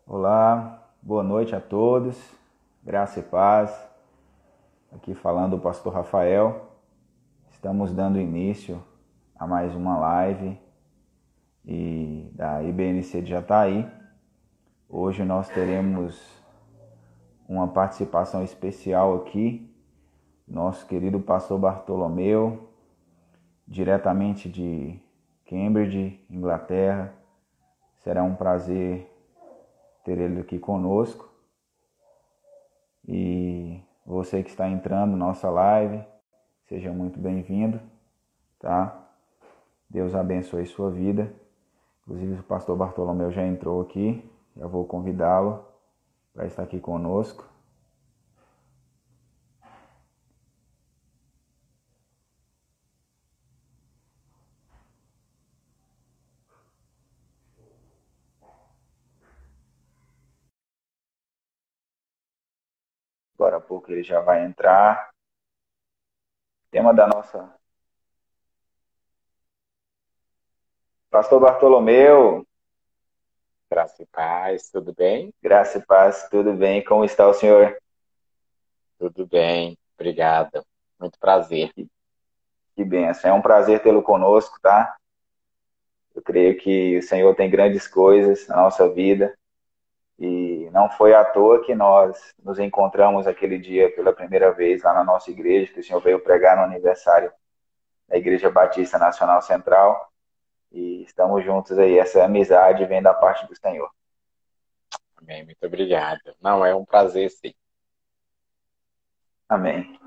Olá, boa noite a todos, graça e paz. Aqui falando o pastor Rafael. Estamos dando início a mais uma live da IBNC de Jataí. Hoje nós teremos uma participação especial aqui, nosso querido pastor Bartolomeu, diretamente de Cambridge, Inglaterra. Será um prazer ter ele aqui conosco. E você que está entrando na nossa live, seja muito bem-vindo, tá? Deus abençoe sua vida. Inclusive o pastor Bartolomeu já entrou aqui, já vou convidá-lo para estar aqui conosco. Agora a pouco ele já vai entrar. Tema da nossa... Pastor Bartolomeu, Graça e paz, tudo bem? graça e paz, tudo bem? Como está o senhor? Tudo bem, obrigado. Muito prazer. Que bênção, é um prazer tê-lo conosco, tá? Eu creio que o Senhor tem grandes coisas na nossa vida. E não foi à toa que nós nos encontramos aquele dia pela primeira vez lá na nossa igreja, que o Senhor veio pregar no aniversário da Igreja Batista Nacional Central. E estamos juntos aí. Essa amizade vem da parte do Senhor. Amém, muito obrigado. Não, é um prazer, sim. Amém.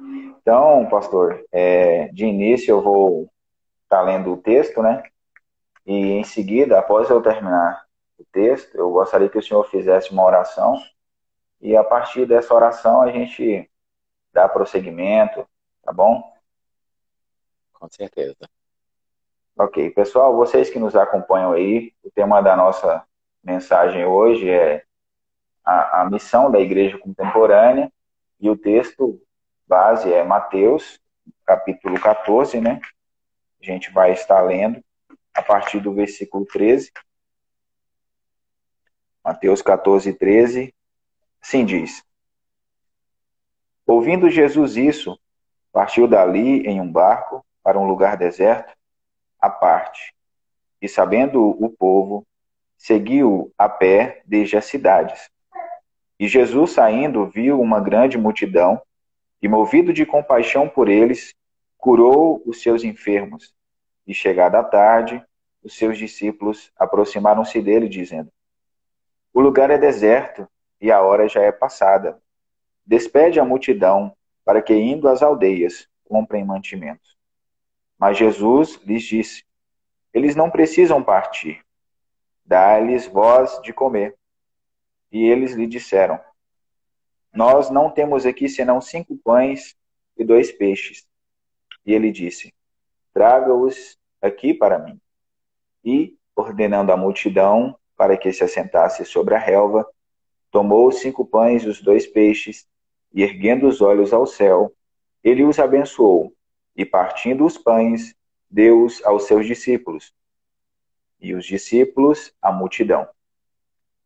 Então, pastor, de início eu vou estar lendo o texto, né? E em seguida, após eu terminar o texto, eu gostaria que o senhor fizesse uma oração. E a partir dessa oração a gente dá prosseguimento, tá bom? Com certeza. Ok, pessoal, vocês que nos acompanham aí, o tema da nossa mensagem hoje é a missão da Igreja Contemporânea e o texto base é Mateus, capítulo 14, né? A gente vai estar lendo a partir do versículo 13. Mateus 14, 13, assim diz: Ouvindo Jesus isso, partiu dali em um barco para um lugar deserto, à parte, e sabendo o povo, seguiu a pé desde as cidades. E Jesus, saindo, viu uma grande multidão e, movido de compaixão por eles, curou os seus enfermos. E, chegada a tarde, os seus discípulos aproximaram-se dele, dizendo: O lugar é deserto e a hora já é passada. Despede a multidão para que, indo às aldeias, comprem mantimentos. Mas Jesus lhes disse: Eles não precisam partir. Dá-lhes vós de comer. E eles lhe disseram: Nós não temos aqui senão 5 pães e 2 peixes. E ele disse: Traga-os aqui para mim. E, ordenando a multidão para que se assentasse sobre a relva, tomou os 5 pães e os 2 peixes, e erguendo os olhos ao céu, ele os abençoou, e partindo os pães, deu-os aos seus discípulos, e os discípulos à multidão.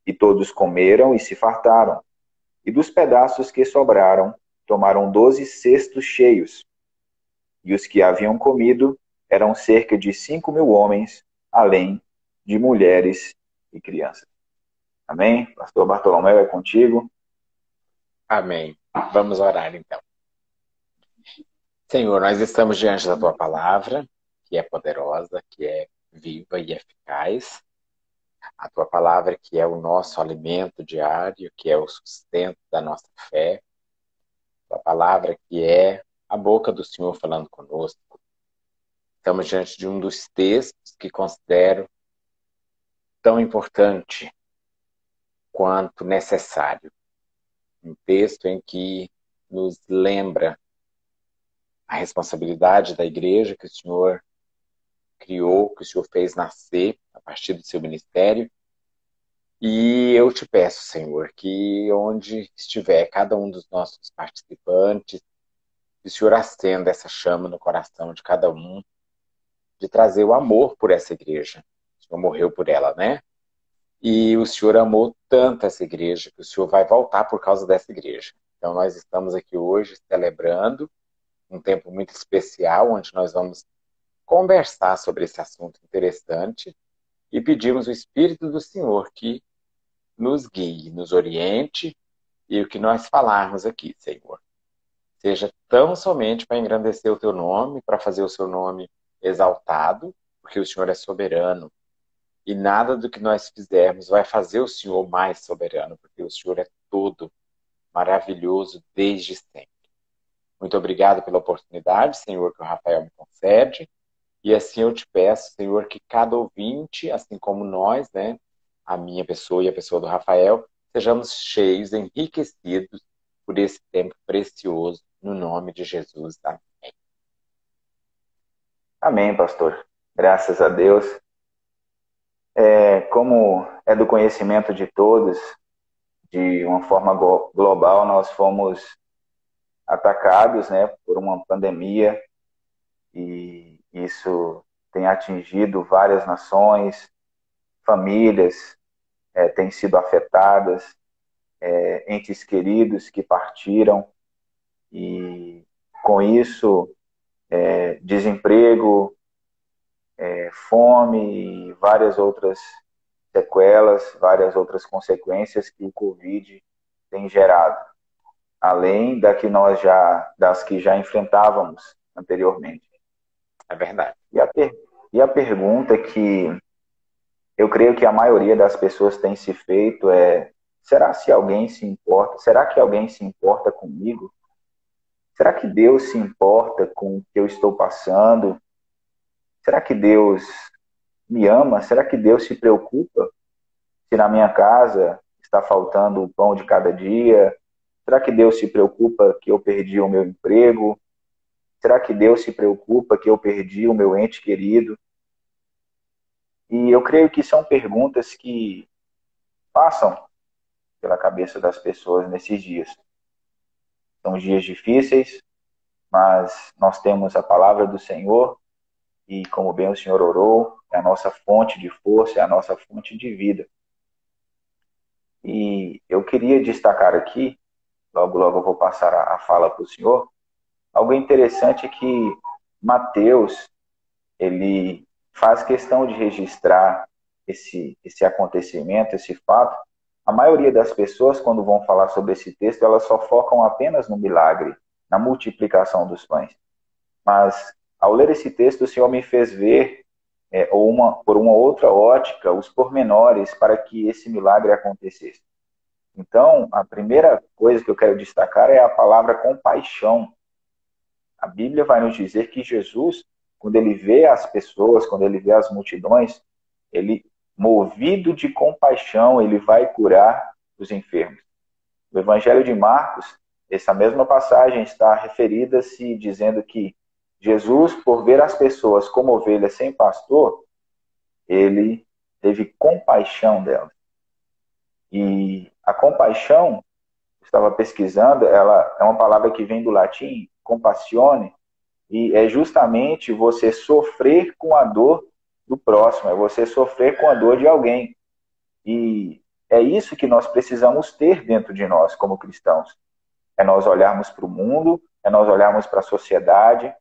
E todos comeram e se fartaram, e dos pedaços que sobraram, tomaram 12 cestos cheios. E os que haviam comido eram cerca de 5.000 homens, além de mulheres e crianças. Amém? Pastor Bartolomeu, é contigo. Amém. Vamos orar, então. Senhor, nós estamos diante da Tua palavra, que é poderosa, que é viva e eficaz. A Tua palavra que é o nosso alimento diário, que é o sustento da nossa fé. A Tua palavra que é a boca do Senhor falando conosco. Estamos diante de um dos textos que considero tão importante quanto necessário. Um texto em que nos lembra a responsabilidade da igreja que o Senhor criou, que o Senhor fez nascer a partir do seu ministério. E eu te peço, Senhor, que onde estiver cada um dos nossos participantes, que o Senhor acenda essa chama no coração de cada um, de trazer o amor por essa igreja. O Senhor morreu por ela, né? E o Senhor amou tanto essa igreja que o Senhor vai voltar por causa dessa igreja. Então nós estamos aqui hoje celebrando um tempo muito especial, onde nós vamos conversar sobre esse assunto interessante e pedimos o Espírito do Senhor que nos guie, nos oriente, e o que nós falarmos aqui, Senhor, seja tão somente para engrandecer o teu nome, para fazer o seu nome exaltado, porque o Senhor é soberano, e nada do que nós fizermos vai fazer o Senhor mais soberano, porque o Senhor é todo maravilhoso desde sempre. Muito obrigado pela oportunidade, Senhor, que o Rafael me concede. E assim eu te peço, Senhor, que cada ouvinte, assim como nós, né, a minha pessoa e a pessoa do Rafael, sejamos cheios, enriquecidos por esse tempo precioso, no nome de Jesus. Amém. Amém, pastor. Graças a Deus. Como é do conhecimento de todos, de uma forma global, nós fomos atacados, né, por uma pandemia, e isso tem atingido várias nações, famílias têm sido afetadas, entes queridos que partiram, e com isso, desemprego, fome e várias outras sequelas, várias outras consequências que o Covid tem gerado, além das que já enfrentávamos anteriormente. É verdade. E a pergunta que eu creio que a maioria das pessoas tem se feito é: será que alguém se importa? Será que alguém se importa comigo? Será que Deus se importa com o que eu estou passando? Será que Deus me ama? Será que Deus se preocupa se na minha casa está faltando o pão de cada dia? Será que Deus se preocupa que eu perdi o meu emprego? Será que Deus se preocupa que eu perdi o meu ente querido? E eu creio que são perguntas que passam pela cabeça das pessoas nesses dias. São dias difíceis, mas nós temos a palavra do Senhor e, como bem o Senhor orou, é a nossa fonte de força, é a nossa fonte de vida. E eu queria destacar aqui, logo logo eu vou passar a fala para o Senhor, algo interessante é que Mateus, ele faz questão de registrar esse acontecimento, esse fato. A maioria das pessoas, quando vão falar sobre esse texto, elas só focam apenas no milagre, na multiplicação dos pães. Mas, ao ler esse texto, o Senhor me fez ver, por uma outra ótica, os pormenores para que esse milagre acontecesse. Então, a primeira coisa que eu quero destacar é a palavra compaixão. A Bíblia vai nos dizer que Jesus, quando ele vê as pessoas, quando ele vê as multidões, ele, movido de compaixão, ele vai curar os enfermos. No Evangelho de Marcos, essa mesma passagem está referida-se dizendo que Jesus, por ver as pessoas como ovelhas sem pastor, ele teve compaixão delas. E a compaixão, eu estava pesquisando, ela é uma palavra que vem do latim, compassione, e é justamente você sofrer com a dor do próximo, é você sofrer com a dor de alguém. E é isso que nós precisamos ter dentro de nós como cristãos. É nós olharmos para o mundo, é nós olharmos para a sociedade.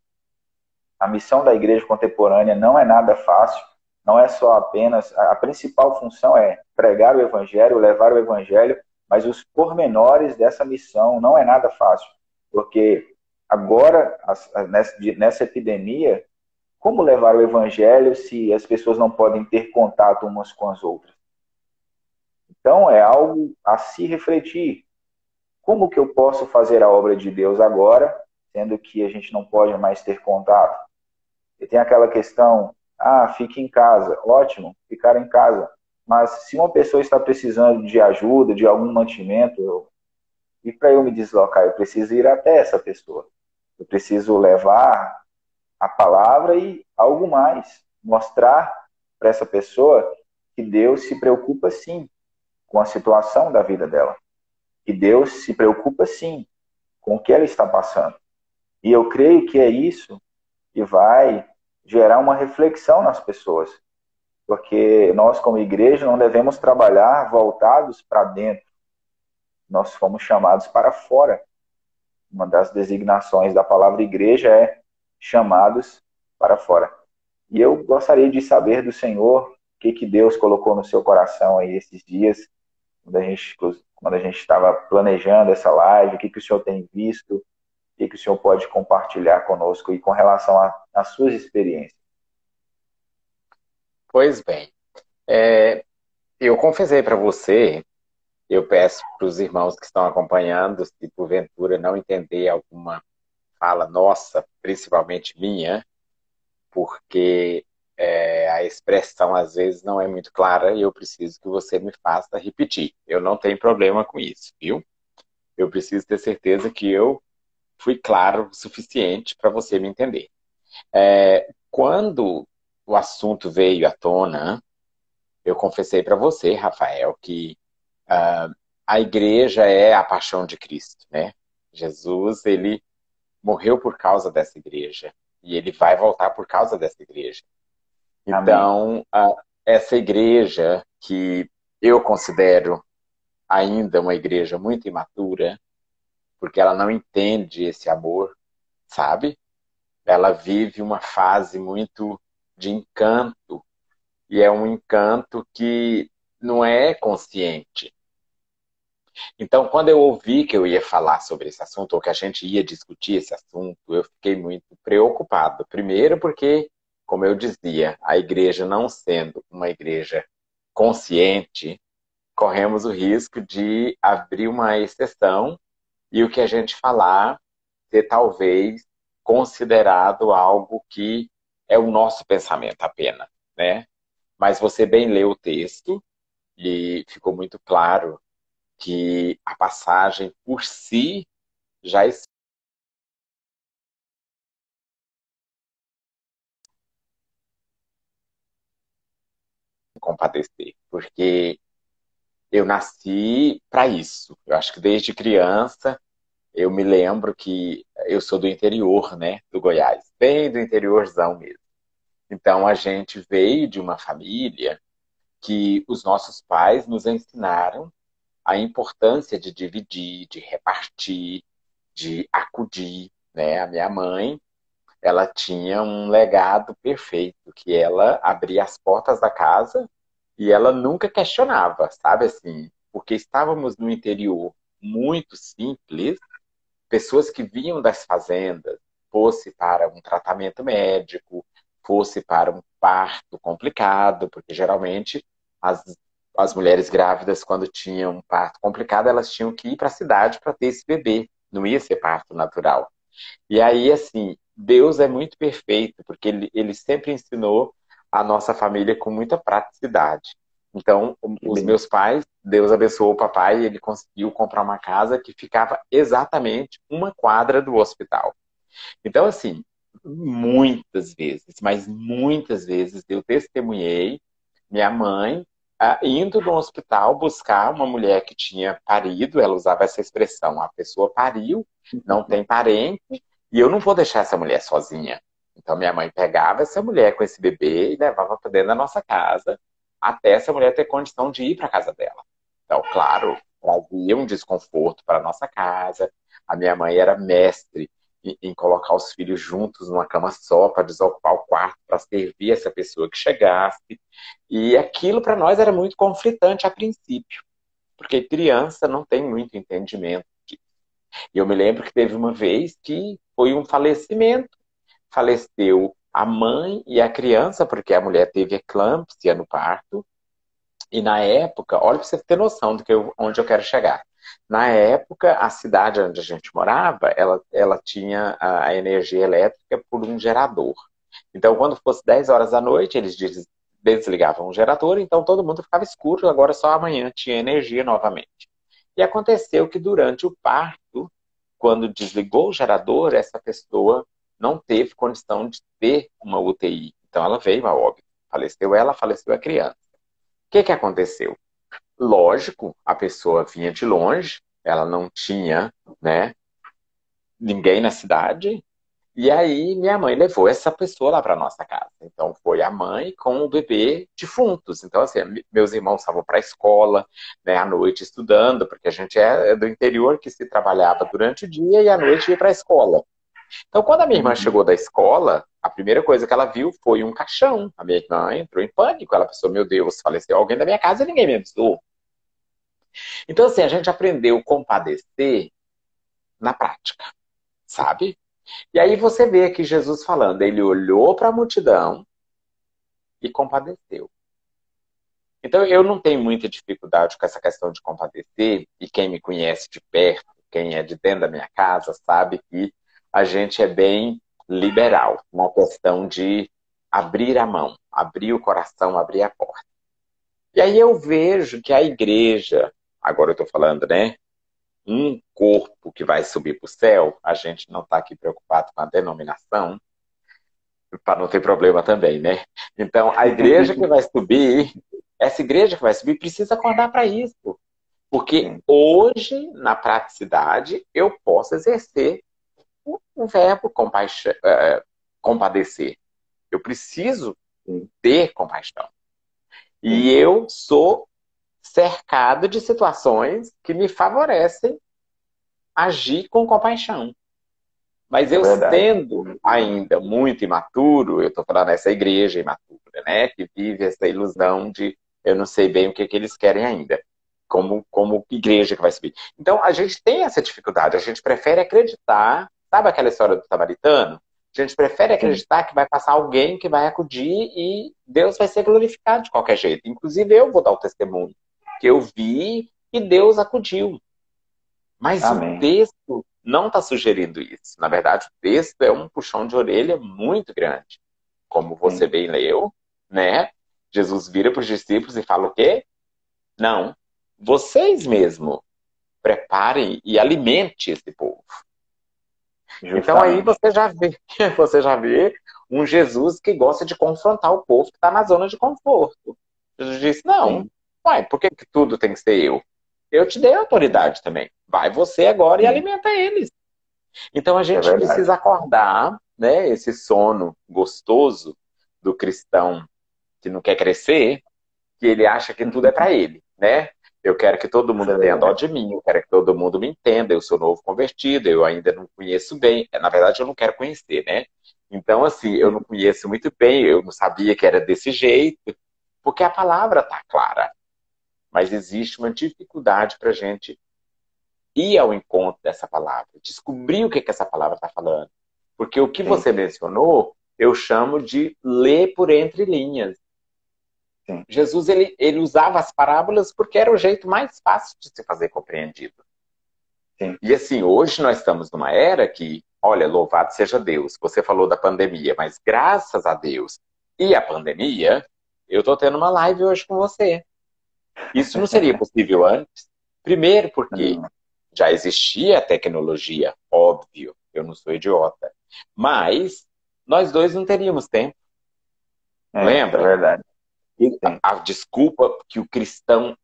A missão da igreja contemporânea não é nada fácil, não é só apenas... A principal função é pregar o evangelho, levar o evangelho, mas os pormenores dessa missão não é nada fácil, porque agora, nessa epidemia, como levar o evangelho se as pessoas não podem ter contato umas com as outras? Então, é algo a se refletir. Como que eu posso fazer a obra de Deus agora, sendo que a gente não pode mais ter contato? E tem aquela questão, fique em casa. Ótimo, ficar em casa. Mas se uma pessoa está precisando de ajuda, de algum mantimento, e para eu me deslocar, eu preciso ir até essa pessoa. Eu preciso levar a palavra e algo mais. Mostrar para essa pessoa que Deus se preocupa sim com a situação da vida dela. Que Deus se preocupa sim com o que ela está passando. E eu creio que é isso que vai gerar uma reflexão nas pessoas. porque nós, como igreja, não devemos trabalhar voltados para dentro, nós fomos chamados para fora. Uma das designações da palavra igreja é chamados para fora. E eu gostaria de saber do Senhor o que Deus colocou no seu coração aí esses dias, quando a gente estava planejando essa live, o que o Senhor tem visto, o que o Senhor pode compartilhar conosco e com relação às suas experiências. Pois bem, eu confessei para você, eu peço para os irmãos que estão acompanhando, se porventura não entender alguma fala nossa, principalmente minha, porque a expressão às vezes não é muito clara e eu preciso que você me faça repetir. Eu não tenho problema com isso, viu? Eu preciso ter certeza que eu fui claro o suficiente para você me entender. Quando o assunto veio à tona, eu confessei para você, Rafael, que a igreja é a paixão de Cristo, né? Jesus, ele morreu por causa dessa igreja e ele vai voltar por causa dessa igreja. Amém. Então, essa igreja que eu considero ainda uma igreja muito imatura, porque ela não entende esse amor, sabe? Ela vive uma fase muito de encanto, e é um encanto que não é consciente. Então, quando eu ouvi que eu ia falar sobre esse assunto, ou que a gente ia discutir esse assunto, eu fiquei muito preocupado. Primeiro porque, como eu dizia, a igreja não sendo uma igreja consciente, corremos o risco de abrir uma exceção e o que a gente falar ser talvez considerado algo que é o nosso pensamento apenas, né? Mas você bem leu o texto e ficou muito claro que a passagem por si já compadecer, porque eu nasci para isso. Eu acho que desde criança eu me lembro que eu sou do interior, né, do Goiás, bem do interiorzão mesmo. Então a gente veio de uma família que os nossos pais nos ensinaram a importância de dividir, de repartir, de acudir, né? A minha mãe, ela tinha um legado perfeito, que ela abria as portas da casa e ela nunca questionava, sabe assim? Porque estávamos no interior muito simples, pessoas que vinham das fazendas, fosse para um tratamento médico, fosse para um parto complicado, porque geralmente as, as mulheres grávidas, quando tinham um parto complicado, elas tinham que ir para a cidade para ter esse bebê, não ia ser parto natural. E aí, assim, Deus é muito perfeito, porque ele sempre ensinou a nossa família com muita praticidade. Então, Que os bem. meus pais, Deus abençoou o papai, e ele conseguiu comprar uma casa que ficava exatamente uma quadra do hospital. Então, assim, muitas vezes, mas muitas vezes eu testemunhei minha mãe indo no hospital buscar uma mulher que tinha parido, ela usava essa expressão, a pessoa pariu, não tem parente, e eu não vou deixar essa mulher sozinha. Então, minha mãe pegava essa mulher com esse bebê e levava para dentro da nossa casa, até essa mulher ter condição de ir para a casa dela. Então, claro, trazia um desconforto para nossa casa. A minha mãe era mestre em colocar os filhos juntos numa cama só para desocupar o quarto, para servir essa pessoa que chegasse. E aquilo para nós era muito conflitante a princípio, porque criança não tem muito entendimento disso. E eu me lembro que teve uma vez que foi um falecimento. Faleceu a mãe e a criança, porque a mulher teve eclâmpsia no parto. E na época, olha para você ter noção onde eu quero chegar. Na época, a cidade onde a gente morava, ela tinha a energia elétrica por um gerador. Então, quando fosse 10 horas da noite, eles desligavam o gerador, então todo mundo ficava escuro, agora só amanhã tinha energia novamente. E aconteceu que durante o parto, quando desligou o gerador, essa pessoa não teve condição de ter uma UTI. Então ela veio a óbito. Faleceu ela, faleceu a criança. O que aconteceu? Lógico, a pessoa vinha de longe, ela não tinha, né, ninguém na cidade, E aí minha mãe levou essa pessoa lá para nossa casa. Então foi a mãe com o bebê defuntos. Então assim, meus irmãos estavam para a escola, né, à noite estudando, porque a gente é do interior que se trabalhava durante o dia e à noite ia para a escola. Então quando a minha irmã Uhum. chegou da escola, a primeira coisa que ela viu foi um caixão. A minha irmã entrou em pânico. Ela pensou, meu Deus, faleceu alguém da minha casa e ninguém me avisou. Então assim, a gente aprendeu a compadecer na prática, sabe? E aí você vê aqui Jesus falando, ele olhou para a multidão e compadeceu. Então eu não tenho muita dificuldade com essa questão de compadecer, e quem me conhece de perto, quem é de dentro da minha casa, sabe que a gente é bem liberal na questão de abrir a mão, abrir o coração, abrir a porta. E aí eu vejo que a igreja, agora eu estou falando, né? Um corpo que vai subir para o céu, a gente não está aqui preocupado com a denominação, para não ter problema também, né? Então, a igreja que vai subir, essa igreja que vai subir precisa acordar para isso. Porque Sim, hoje, na praticidade, eu posso exercer o verbo compadecer. Eu preciso ter compaixão. sim, E eu sou cercado de situações que me favorecem agir com compaixão. Mas é eu verdade. sendo ainda muito imaturo, eu estou falando essa igreja imatura, né? Que vive essa ilusão de eu não sei bem o que eles querem ainda, como igreja que vai subir. Então a gente tem essa dificuldade, a gente prefere acreditar, sabe aquela história do samaritano? A gente prefere Sim, acreditar que vai passar alguém que vai acudir e Deus vai ser glorificado de qualquer jeito. Inclusive eu vou dar o testemunho que eu vi e Deus acudiu. Mas o amém. texto não está sugerindo isso. Na verdade, o texto é um puxão de orelha muito grande. Como você Sim, bem leu, né? Jesus vira para os discípulos e fala o quê? Não, vocês mesmo preparem e alimente esse povo. Então aí justamente. você já vê um Jesus que gosta de confrontar o povo que está na zona de conforto. Jesus disse, não, Sim, uai, por que que tudo tem que ser eu? Eu te dei autoridade também. Vai você agora e sim, alimenta eles. Então a é gente verdade. precisa acordar, né, esse sono gostoso do cristão que não quer crescer, que ele acha que tudo é para ele, né? Eu quero que todo Isso mundo é tenha dó verdade. de mim, eu quero que todo mundo me entenda, eu sou novo convertido, eu ainda não conheço bem. Na verdade, eu não quero conhecer, né? Então, assim, eu não conheço muito bem, eu não sabia que era desse jeito, porque a palavra está clara, mas existe uma dificuldade para a gente ir ao encontro dessa palavra, descobrir o que, que essa palavra está falando. Porque o que Sim, você mencionou, eu chamo de ler por entre linhas. sim, Jesus ele usava as parábolas porque era o jeito mais fácil de se fazer compreendido. sim. E assim, hoje nós estamos numa era que, olha, louvado seja Deus, você falou da pandemia, mas graças a Deus e a pandemia, eu estou tendo uma live hoje com você. Isso não seria possível antes. Primeiro porque Não, já existia a tecnologia, óbvio, eu não sou idiota. Mas nós dois não teríamos tempo, isso é lembra? verdade. E Sim, a desculpa que o cristão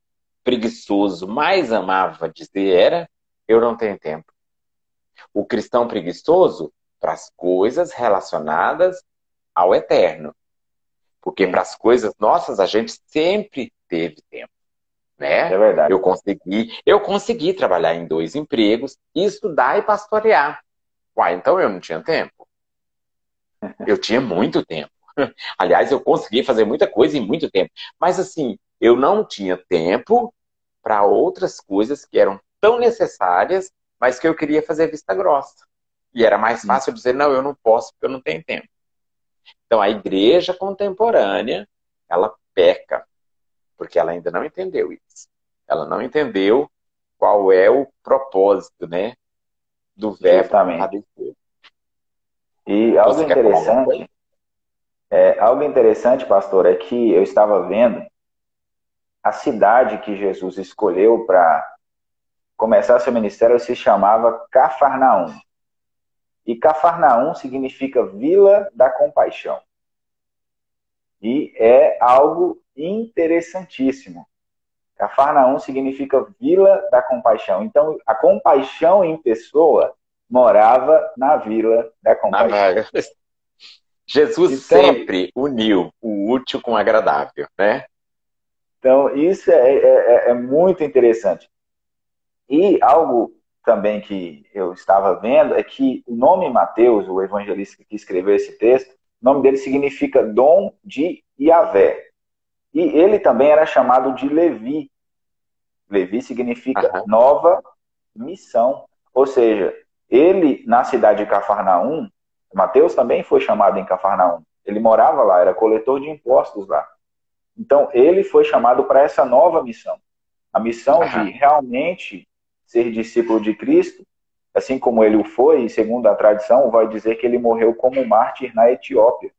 preguiçoso mais amava dizer era: eu não tenho tempo. O cristão preguiçoso para as coisas relacionadas ao eterno. Porque para sim, as coisas nossas a gente sempre teve tempo, é né? verdade. Eu consegui trabalhar em 2 empregos, estudar e pastorear. Uai, então eu não tinha tempo? Eu tinha muito tempo. Aliás, eu consegui fazer muita coisa em muito tempo. Mas assim, eu não tinha tempo para outras coisas que eram tão necessárias, mas que eu queria fazer vista grossa. E era mais Sim, fácil dizer, não, eu não posso porque eu não tenho tempo. Então, a igreja contemporânea, ela peca, porque ela ainda não entendeu isso. Ela não entendeu qual é o propósito, né, do verbo justamente. compadecer. E Você quer falar alguma coisa? algo interessante, pastor, é que eu estava vendo a cidade que Jesus escolheu para começar seu ministério se chamava Cafarnaum. E Cafarnaum significa Vila da Compaixão. E é algo interessantíssimo. Cafarnaum significa Vila da Compaixão. Então, a compaixão em pessoa morava na Vila da Na Compaixão. vaga. Jesus Então, sempre uniu o útil com o agradável, né? então isso é muito interessante. E algo também que eu estava vendo é que o nome Mateus, o evangelista que escreveu esse texto, o nome dele significa dom de Yahvé. E ele também era chamado de Levi. Levi significa Aham, nova missão. Ou seja, ele, na cidade de Cafarnaum, Mateus também foi chamado em Cafarnaum. Ele morava lá, era coletor de impostos lá. Então, ele foi chamado para essa nova missão. A missão de aham. realmente ser discípulo de Cristo, assim como ele o foi, e segundo a tradição, vai dizer que ele morreu como mártir na Etiópia.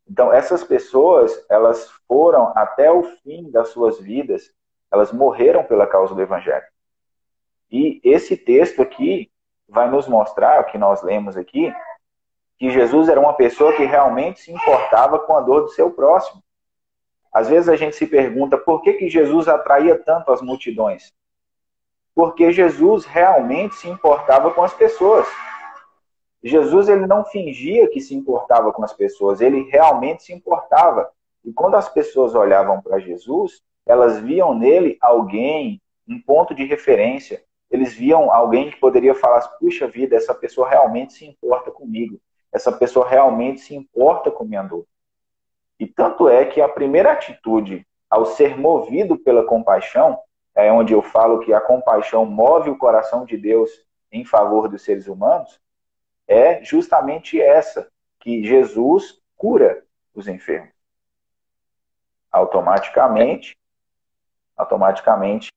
Então, essas pessoas, elas foram até o fim das suas vidas, elas morreram pela causa do Evangelho. E esse texto aqui vai nos mostrar, o que nós lemos aqui, que Jesus era uma pessoa que realmente se importava com a dor do seu próximo. Às vezes a gente se pergunta por que Jesus atraía tanto as multidões? Porque Jesus realmente se importava com as pessoas. Jesus ele não fingia que se importava com as pessoas, ele realmente se importava. E quando as pessoas olhavam para Jesus, elas viam nele alguém, um ponto de referência. Eles viam alguém que poderia falar: puxa vida, essa pessoa realmente se importa comigo. Essa pessoa realmente se importa com minha dor. E tanto é que a primeira atitude ao ser movido pela compaixão, é onde eu falo que a compaixão move o coração de Deus em favor dos seres humanos, é justamente essa, que Jesus cura os enfermos. Automaticamente, automaticamente.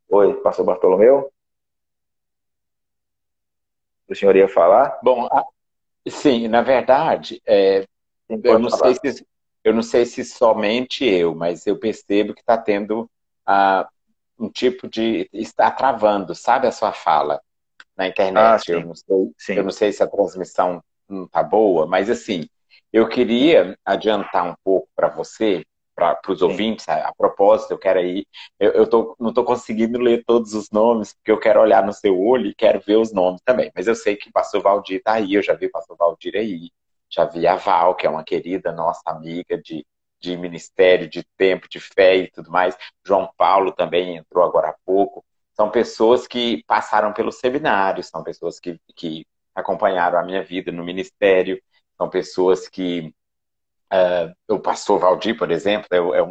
Oi, pastor Bartolomeu? O senhor ia falar? Bom, sim, na verdade, Sim, eu pode não sei falar. se eu não sei se somente eu, mas eu percebo que está tendo ah, um tipo de está travando, sabe a sua fala na Ah, internet. sim, Eu sim, não sei se a transmissão não está boa, mas assim, eu queria adiantar um pouco para você, para os sim. ouvintes, a propósito, eu quero aí, não estou conseguindo ler todos os nomes, porque eu quero olhar no seu olho e quero ver os nomes também. Mas eu sei que o pastor Valdir está aí, eu já vi o pastor Valdir aí, já vi a Val, que é uma querida nossa amiga de ministério, de tempo, de fé e tudo mais. João Paulo também entrou agora há pouco. São pessoas que passaram pelo seminário, são pessoas que acompanharam a minha vida no ministério, são pessoas que... o pastor Valdir, por exemplo, é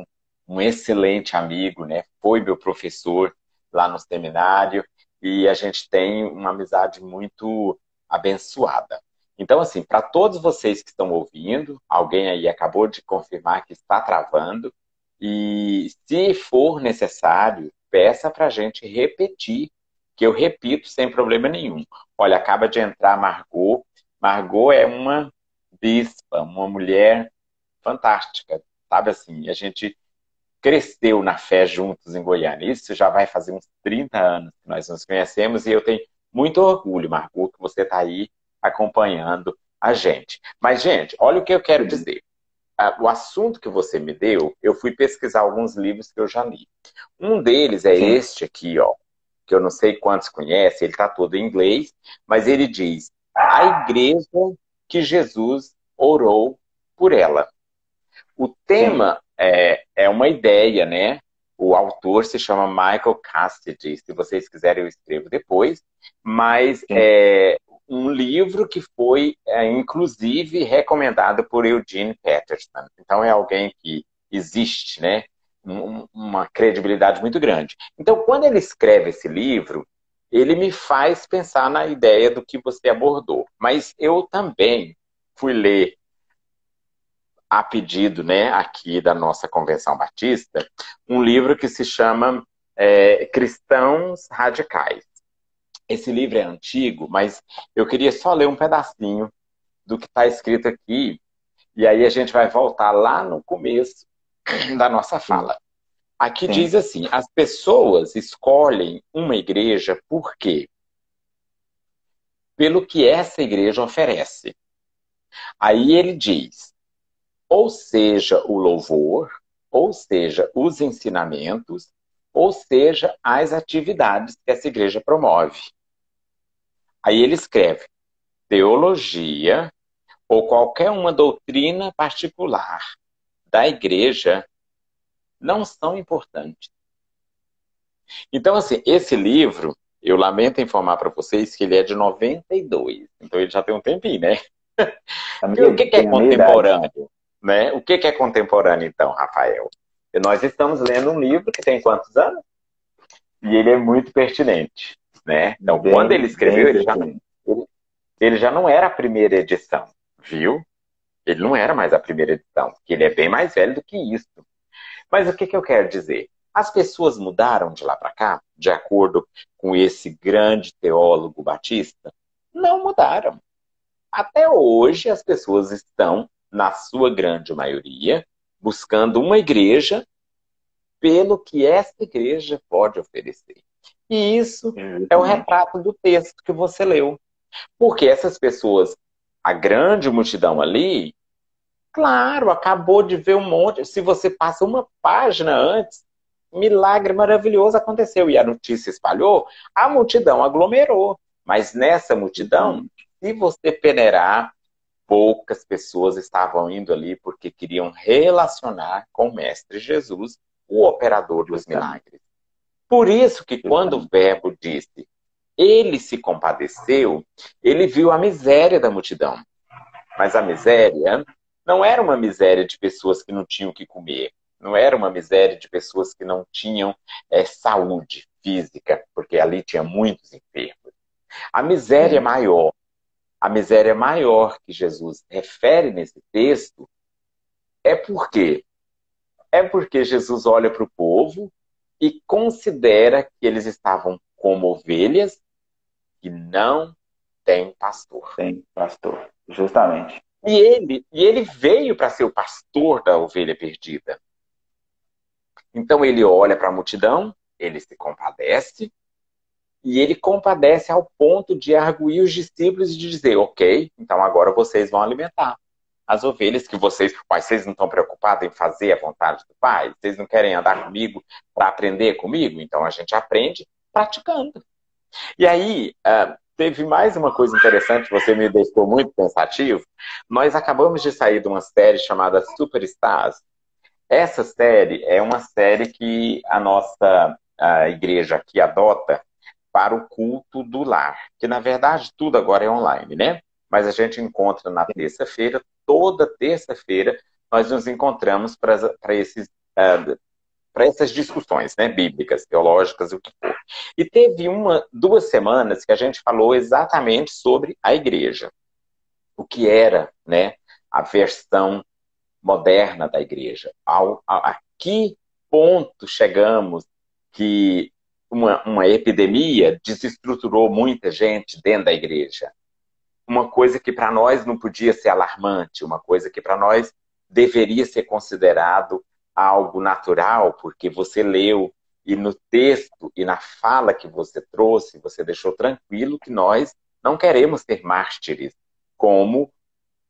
um excelente amigo, né? Foi meu professor lá no seminário e a gente tem uma amizade muito abençoada. Então, assim, para todos vocês que estão ouvindo, alguém aí acabou de confirmar que está travando, e se for necessário, peça para a gente repetir, que eu repito sem problema nenhum. Olha, acaba de entrar a Margot. Margot é uma bispa, uma mulher fantástica, sabe assim, a gente cresceu na fé juntos em Goiânia. Isso já vai fazer uns 30 anos que nós nos conhecemos e eu tenho muito orgulho, Margot, que você está aí acompanhando a gente. Mas, gente, olha o que eu quero dizer. O assunto que você me deu, eu fui pesquisar alguns livros que eu já li. Um deles é Sim. este aqui, ó, que eu não sei quantos conhecem, ele está todo em inglês, mas ele diz: a igreja que Jesus orou por ela. O Sim, tema é uma ideia, né? O autor se chama Michael Cassidy. Se vocês quiserem, eu escrevo depois. Mas sim. é um livro que foi, inclusive, recomendado por Eugene Peterson. Então, é alguém que existe, né? Uma credibilidade muito grande. Então, quando ele escreve esse livro, ele me faz pensar na ideia do que você abordou. Mas eu também fui ler a pedido, né, aqui da nossa Convenção Batista, um livro que se chama Cristãos Radicais. Esse livro é antigo, mas eu queria só ler um pedacinho do que está escrito aqui, e aí a gente vai voltar lá no começo da nossa Sim, fala. Aqui diz sim, assim: as pessoas escolhem uma igreja por quê? pelo que essa igreja oferece. Aí ele diz, ou seja, o louvor, ou seja, os ensinamentos, ou seja, as atividades que essa igreja promove. Aí ele escreve, teologia ou qualquer uma doutrina particular da igreja não são importantes. Então, assim, esse livro, eu lamento informar para vocês que ele é de 92. Então ele já tem um tempinho, né? O que é Tem a meia idade. contemporâneo? Né? O que é contemporâneo, então, Rafael? Nós estamos lendo um livro que tem quantos anos? E ele é muito pertinente. Né? Então, quando ele escreveu, ele já não era a primeira edição, viu? Ele não era mais a primeira edição, porque ele é bem mais velho do que isso. Mas o que eu quero dizer? As pessoas mudaram de lá para cá, de acordo com esse grande teólogo batista? Não mudaram. Até hoje, as pessoas estão, na sua grande maioria, buscando uma igreja pelo que essa igreja pode oferecer. E isso é o retrato do texto que você leu. Porque essas pessoas, a grande multidão ali, claro, acabou de ver um monte. Se você passa uma página antes, milagre maravilhoso aconteceu. E a notícia espalhou, a multidão aglomerou. Mas nessa multidão, se você peneirar, poucas pessoas estavam indo ali porque queriam relacionar com o Mestre Jesus, o operador dos milagres. Por isso que quando o Verbo disse, ele se compadeceu, ele viu a miséria da multidão. Mas a miséria não era uma miséria de pessoas que não tinham o que comer. Não era uma miséria de pessoas que não tinham saúde física, porque ali tinha muitos enfermos. A miséria maior que Jesus refere nesse texto é porque Jesus olha para o povo e considera que eles estavam como ovelhas que não têm pastor. Tem pastor, justamente. E ele veio para ser o pastor da ovelha perdida. Então ele olha para a multidão, ele se compadece, e ele compadece ao ponto de arguir os discípulos e de dizer, ok, então agora vocês vão alimentar as ovelhas que vocês não estão preocupados em fazer a vontade do Pai? Vocês não querem andar comigo para aprender comigo? Então a gente aprende praticando. E aí, teve mais uma coisa interessante, você me deixou muito pensativo. Nós acabamos de sair de uma série chamada Superstars. Essa série é uma série que a nossa igreja aqui adota para o culto do lar. Que, na verdade, tudo agora é online, né? Mas a gente encontra na terça-feira, toda terça-feira, nós nos encontramos para essas discussões, né, bíblicas, teológicas, o que for. E teve 2 semanas que a gente falou exatamente sobre a igreja. O que era, né, a versão moderna da igreja. A que ponto chegamos que uma epidemia desestruturou muita gente dentro da igreja. Uma coisa que para nós não podia ser alarmante, uma coisa que para nós deveria ser considerado algo natural, porque você leu e no texto e na fala que você trouxe, você deixou tranquilo que nós não queremos ser mártires, como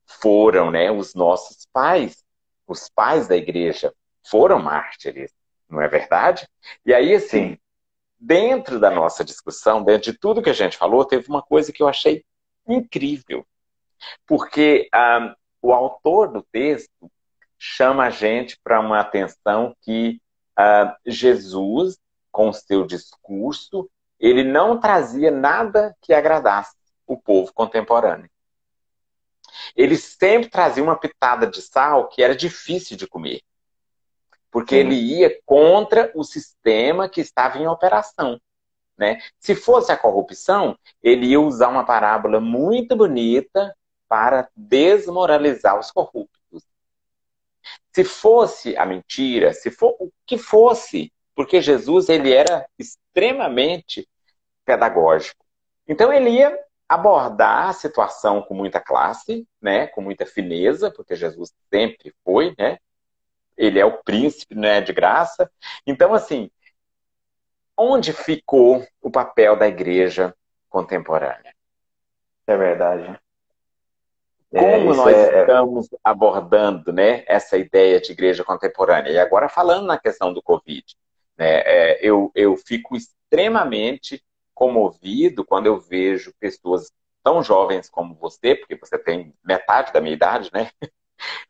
foram, né, os nossos pais. Os pais da igreja foram mártires, não é verdade? E aí, assim, dentro da nossa discussão, dentro de tudo que a gente falou, teve uma coisa que eu achei incrível. Porque o autor do texto chama a gente para uma atenção que Jesus, com o seu discurso, ele não trazia nada que agradasse o povo contemporâneo. Ele sempre trazia uma pitada de sal que era difícil de comer. Porque ele ia contra o sistema que estava em operação. Né? Se fosse a corrupção, ele ia usar uma parábola muito bonita para desmoralizar os corruptos. Se fosse a mentira, se for o que fosse, porque Jesus ele era extremamente pedagógico. Então ele ia abordar a situação com muita classe, né, com muita fineza, porque Jesus sempre foi, né? Ele é o príncipe, não é de graça. Então, assim, onde ficou o papel da igreja contemporânea? É verdade. Como Isso nós estamos abordando, né, essa ideia de igreja contemporânea? E agora falando na questão do Covid, né, eu fico extremamente comovido quando eu vejo pessoas tão jovens como você, porque você tem metade da minha idade, né?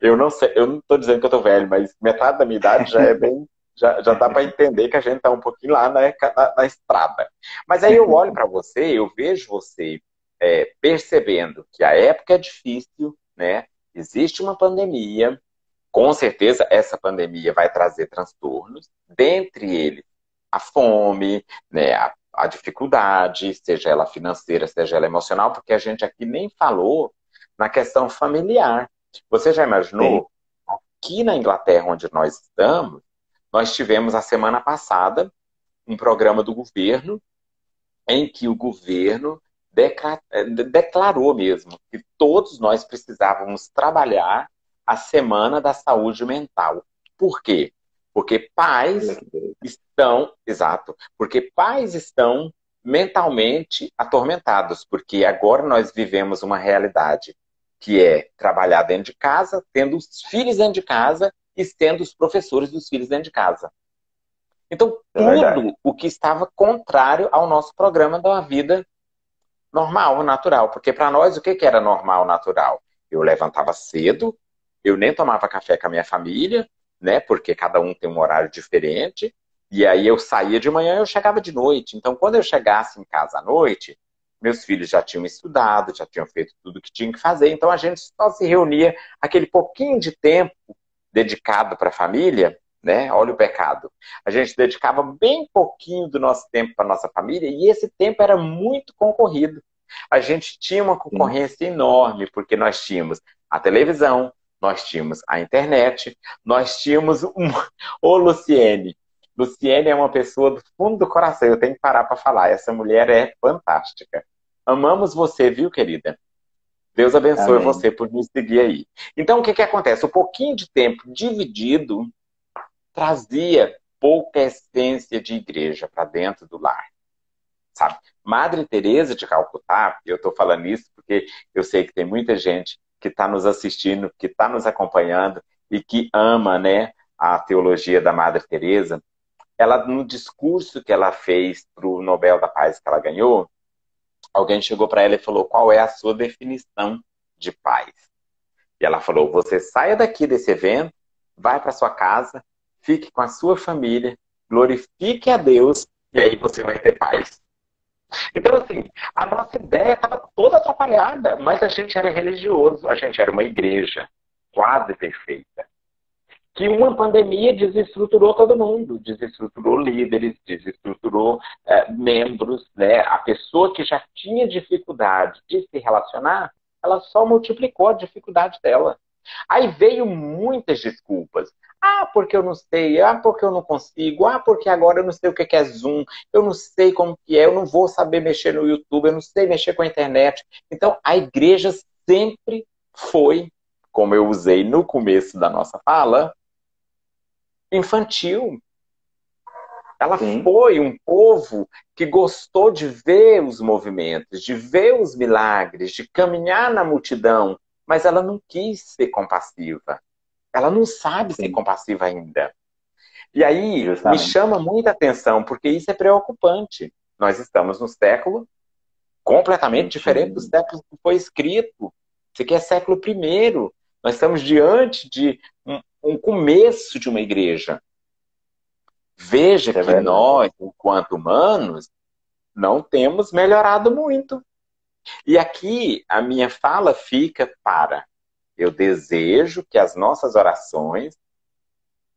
Eu não sei, eu não estou dizendo que eu estou velho, mas metade da minha idade já é bem, já dá para entender que a gente está um pouquinho lá na estrada. Mas aí eu olho para você, eu vejo você percebendo que a época é difícil, né? Existe uma pandemia, com certeza essa pandemia vai trazer transtornos, dentre eles a fome, né? A dificuldade, seja ela financeira, seja ela emocional, porque a gente aqui nem falou na questão familiar. Você já sim, imaginou? Aqui na Inglaterra, onde nós estamos, nós tivemos a semana passada um programa do governo em que o governo declarou mesmo que todos nós precisávamos trabalhar a Semana da Saúde Mental. Por quê? Porque olha pais que beleza. porque pais estão mentalmente atormentados, porque agora nós vivemos uma realidade que é trabalhar dentro de casa, tendo os filhos dentro de casa e tendo os professores dos filhos dentro de casa. Então, É verdade. tudo o que estava contrário ao nosso programa da vida normal, natural. Porque para nós, o que que era normal, natural? Eu levantava cedo, eu nem tomava café com a minha família, né? Porque cada um tem um horário diferente. E aí eu saía de manhã e eu chegava de noite. Então, quando eu chegasse em casa à noite, meus filhos já tinham estudado, já tinham feito tudo o que tinham que fazer. Então, a gente só se reunia aquele pouquinho de tempo dedicado para a família, né? Olha o pecado. A gente dedicava bem pouquinho do nosso tempo para nossa família e esse tempo era muito concorrido. A gente tinha uma Sim, concorrência enorme porque nós tínhamos a televisão, nós tínhamos a internet, nós tínhamos Ô, Luciene. Luciene é uma pessoa do fundo do coração. Eu tenho que parar para falar. Essa mulher é fantástica. Amamos você, viu, querida? Deus abençoe amém. você por nos seguir aí. Então, o que que acontece? O pouquinho de tempo dividido trazia pouca essência de igreja para dentro do lar, sabe? Madre Teresa de Calcutá, eu estou falando isso porque eu sei que tem muita gente que está nos assistindo, que está nos acompanhando e que ama, né, a teologia da Madre Teresa. Ela, no discurso que ela fez para o Nobel da Paz que ela ganhou, alguém chegou para ela e falou: qual é a sua definição de paz? E ela falou: você saia daqui desse evento, vai para sua casa, fique com a sua família, glorifique a Deus e aí você vai ter paz. Então, assim, a nossa ideia estava toda atrapalhada, mas a gente era religioso, a gente era uma igreja quase perfeita. Que uma pandemia desestruturou todo mundo, desestruturou líderes, desestruturou membros, né? A pessoa que já tinha dificuldade de se relacionar, ela só multiplicou a dificuldade dela. Aí veio muitas desculpas. Ah, porque eu não sei. Ah, porque eu não consigo. Ah, porque agora eu não sei o que é Zoom. Eu não sei como que é. Eu não vou saber mexer no YouTube. Eu não sei mexer com a internet. Então, a igreja sempre foi, como eu usei no começo da nossa fala, infantil. Ela Sim, foi um povo que gostou de ver os movimentos, de ver os milagres, de caminhar na multidão, mas ela não quis ser compassiva. Ela não sabe ser sim, compassiva ainda. E aí me justamente. chama muita atenção, porque isso é preocupante. Nós estamos no século completamente diferente do 21. século que foi escrito. Isso aqui é século primeiro. Nós estamos diante de um começo de uma igreja. Veja É que verdade. nós, enquanto humanos, não temos melhorado muito. E aqui a minha fala fica para: eu desejo que as nossas orações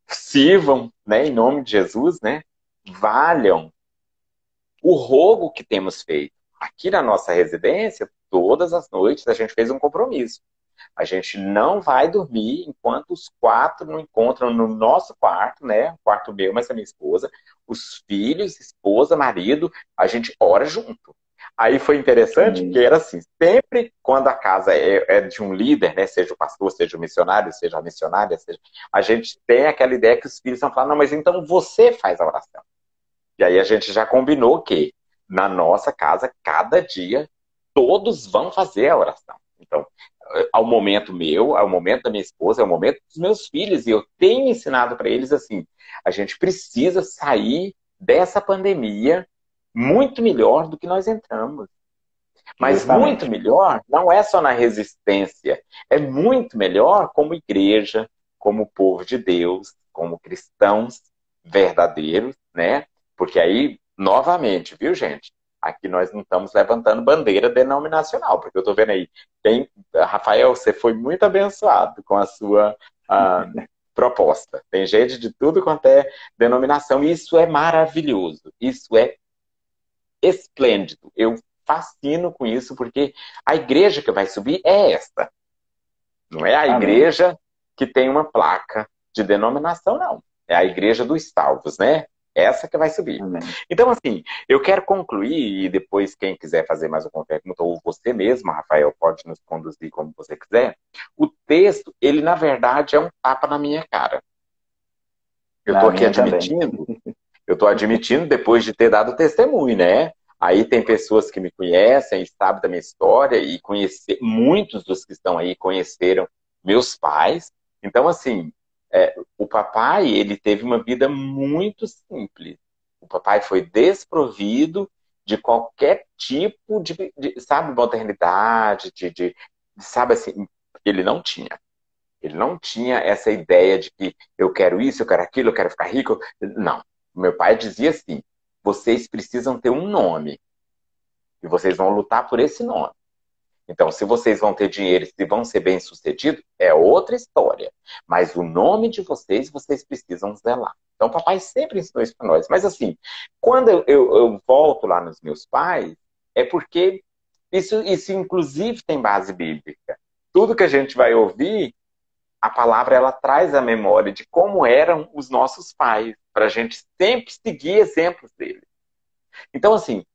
sirvam, né, em nome de Jesus, né, valham o rogo que temos feito. Aqui na nossa residência, todas as noites a gente fez um compromisso. A gente não vai dormir enquanto os quatro não encontram no nosso quarto, né? O quarto meu, mas a minha esposa, os filhos, esposa, marido, a gente ora junto. Aí foi interessante que Sim, era assim, sempre quando a casa é de um líder, né? Seja o pastor, seja o missionário, seja a missionária, seja, a gente tem aquela ideia que os filhos vão falar: não, mas então você faz a oração. E aí a gente já combinou que na nossa casa, cada dia, todos vão fazer a oração. Então, ao momento meu, ao momento da minha esposa, ao momento dos meus filhos, e eu tenho ensinado para eles assim, a gente precisa sair dessa pandemia muito melhor do que nós entramos. Mas muito Justamente. melhor não é só na resistência, é muito melhor como igreja, como povo de Deus, como cristãos verdadeiros, né? Porque aí, novamente, viu, gente? Aqui nós não estamos levantando bandeira denominacional, porque eu estou vendo aí, Rafael, você foi muito abençoado com a sua proposta. Tem gente de tudo quanto é denominação, e isso é maravilhoso, isso é esplêndido. Eu fascino com isso, porque a igreja que vai subir é esta. Não é a Amém. igreja que tem uma placa de denominação, não. É a igreja dos salvos, né? Essa que vai subir. Amém. Então, assim, eu quero concluir, e depois quem quiser fazer mais uma pergunta, ou você mesmo, Rafael, pode nos conduzir como você quiser. O texto, ele na verdade é um tapa na minha cara. Eu Na estou aqui minha também. admitindo, eu estou admitindo depois de ter dado testemunho, né? Aí tem pessoas que me conhecem, sabem da minha história, e muitos dos que estão aí conheceram meus pais. Então, assim, o papai, ele teve uma vida muito simples. O papai foi desprovido de qualquer tipo sabe, modernidade, sabe assim, ele não tinha. Ele não tinha essa ideia de que eu quero isso, eu quero aquilo, eu quero ficar rico. Não. Meu pai dizia assim, vocês precisam ter um nome e vocês vão lutar por esse nome. Então, se vocês vão ter dinheiro e se vão ser bem-sucedidos, é outra história. Mas o nome de vocês, vocês precisam zelar. Então, o papai sempre ensinou isso para nós. Mas, assim, quando eu volto lá nos meus pais, é porque isso inclusive tem base bíblica. Tudo que a gente vai ouvir, a palavra ela traz a memória de como eram os nossos pais, para a gente sempre seguir exemplos deles. Então, assim,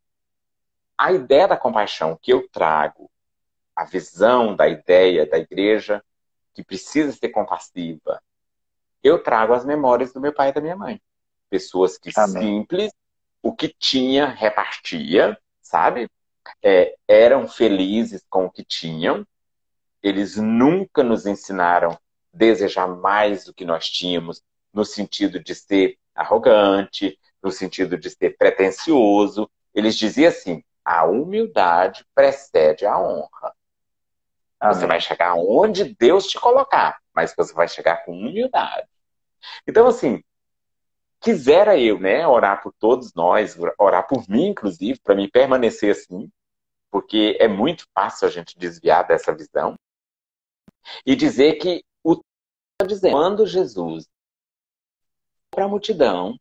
a ideia da compaixão que eu trago, a visão da ideia da igreja que precisa ser compassiva, eu trago as memórias do meu pai e da minha mãe. Pessoas que Amém. simples, o que tinha, repartia, sabe? Eram felizes com o que tinham. Eles nunca nos ensinaram a desejar mais do que nós tínhamos, no sentido de ser arrogante, no sentido de ser pretensioso. Eles diziam assim, a humildade precede a honra. Você vai Amém. chegar onde Deus te colocar, mas você vai chegar com humildade. Então, assim, quisera eu, né, orar por todos nós, orar por mim, inclusive, para me permanecer assim, porque é muito fácil a gente desviar dessa visão, e dizer que o está dizendo, quando Jesus para a multidão,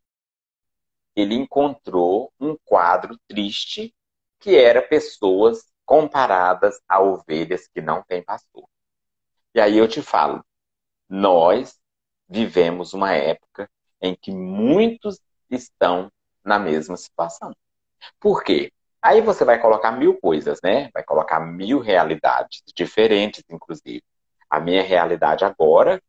ele encontrou um quadro triste que era pessoas comparadas a ovelhas que não têm pastor. E aí eu te falo, nós vivemos uma época em que muitos estão na mesma situação. Por quê? Aí você vai colocar mil coisas, né? Vai colocar mil realidades, diferentes, inclusive. A minha realidade agora,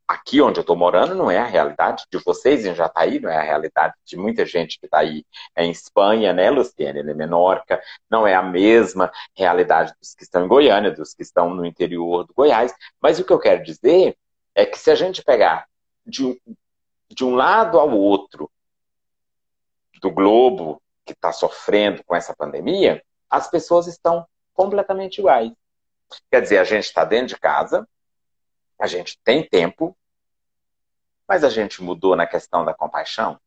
aqui onde eu estou morando, não é a realidade de vocês em Jataí, não é a realidade de muita gente que está aí em Espanha, né, Luciene, em Menorca, não é a mesma realidade dos que estão em Goiânia, dos que estão no interior do Goiás. Mas o que eu quero dizer é que se a gente pegar de um lado ao outro do globo que está sofrendo com essa pandemia, as pessoas estão completamente iguais. Quer dizer, a gente está dentro de casa, a gente tem tempo, mas a gente mudou na questão da compaixão.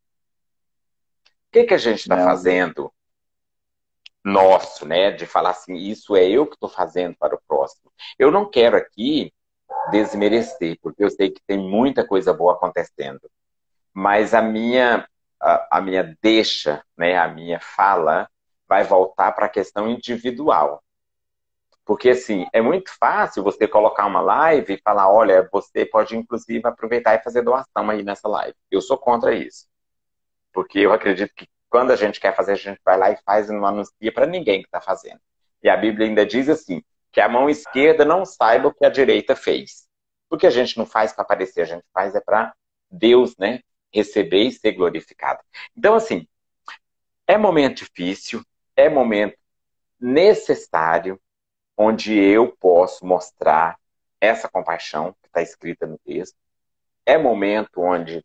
O que a gente está Não. fazendo nosso, né? De falar assim, isso é eu que estou fazendo para o próximo. Eu não quero aqui desmerecer, porque eu sei que tem muita coisa boa acontecendo. Mas a minha deixa, né, a minha fala, vai voltar para a questão individual. Porque, assim, é muito fácil você colocar uma live e falar, olha, você pode, inclusive, aproveitar e fazer doação aí nessa live. Eu sou contra isso. Porque eu acredito que quando a gente quer fazer, a gente vai lá e faz e não anuncia para ninguém que está fazendo. E a Bíblia ainda diz assim, que a mão esquerda não saiba o que a direita fez. Porque a gente não faz para aparecer, a gente faz para Deus, né, receber e ser glorificado. Então, assim, é momento difícil, é momento necessário onde eu posso mostrar essa compaixão que está escrita no texto. É momento onde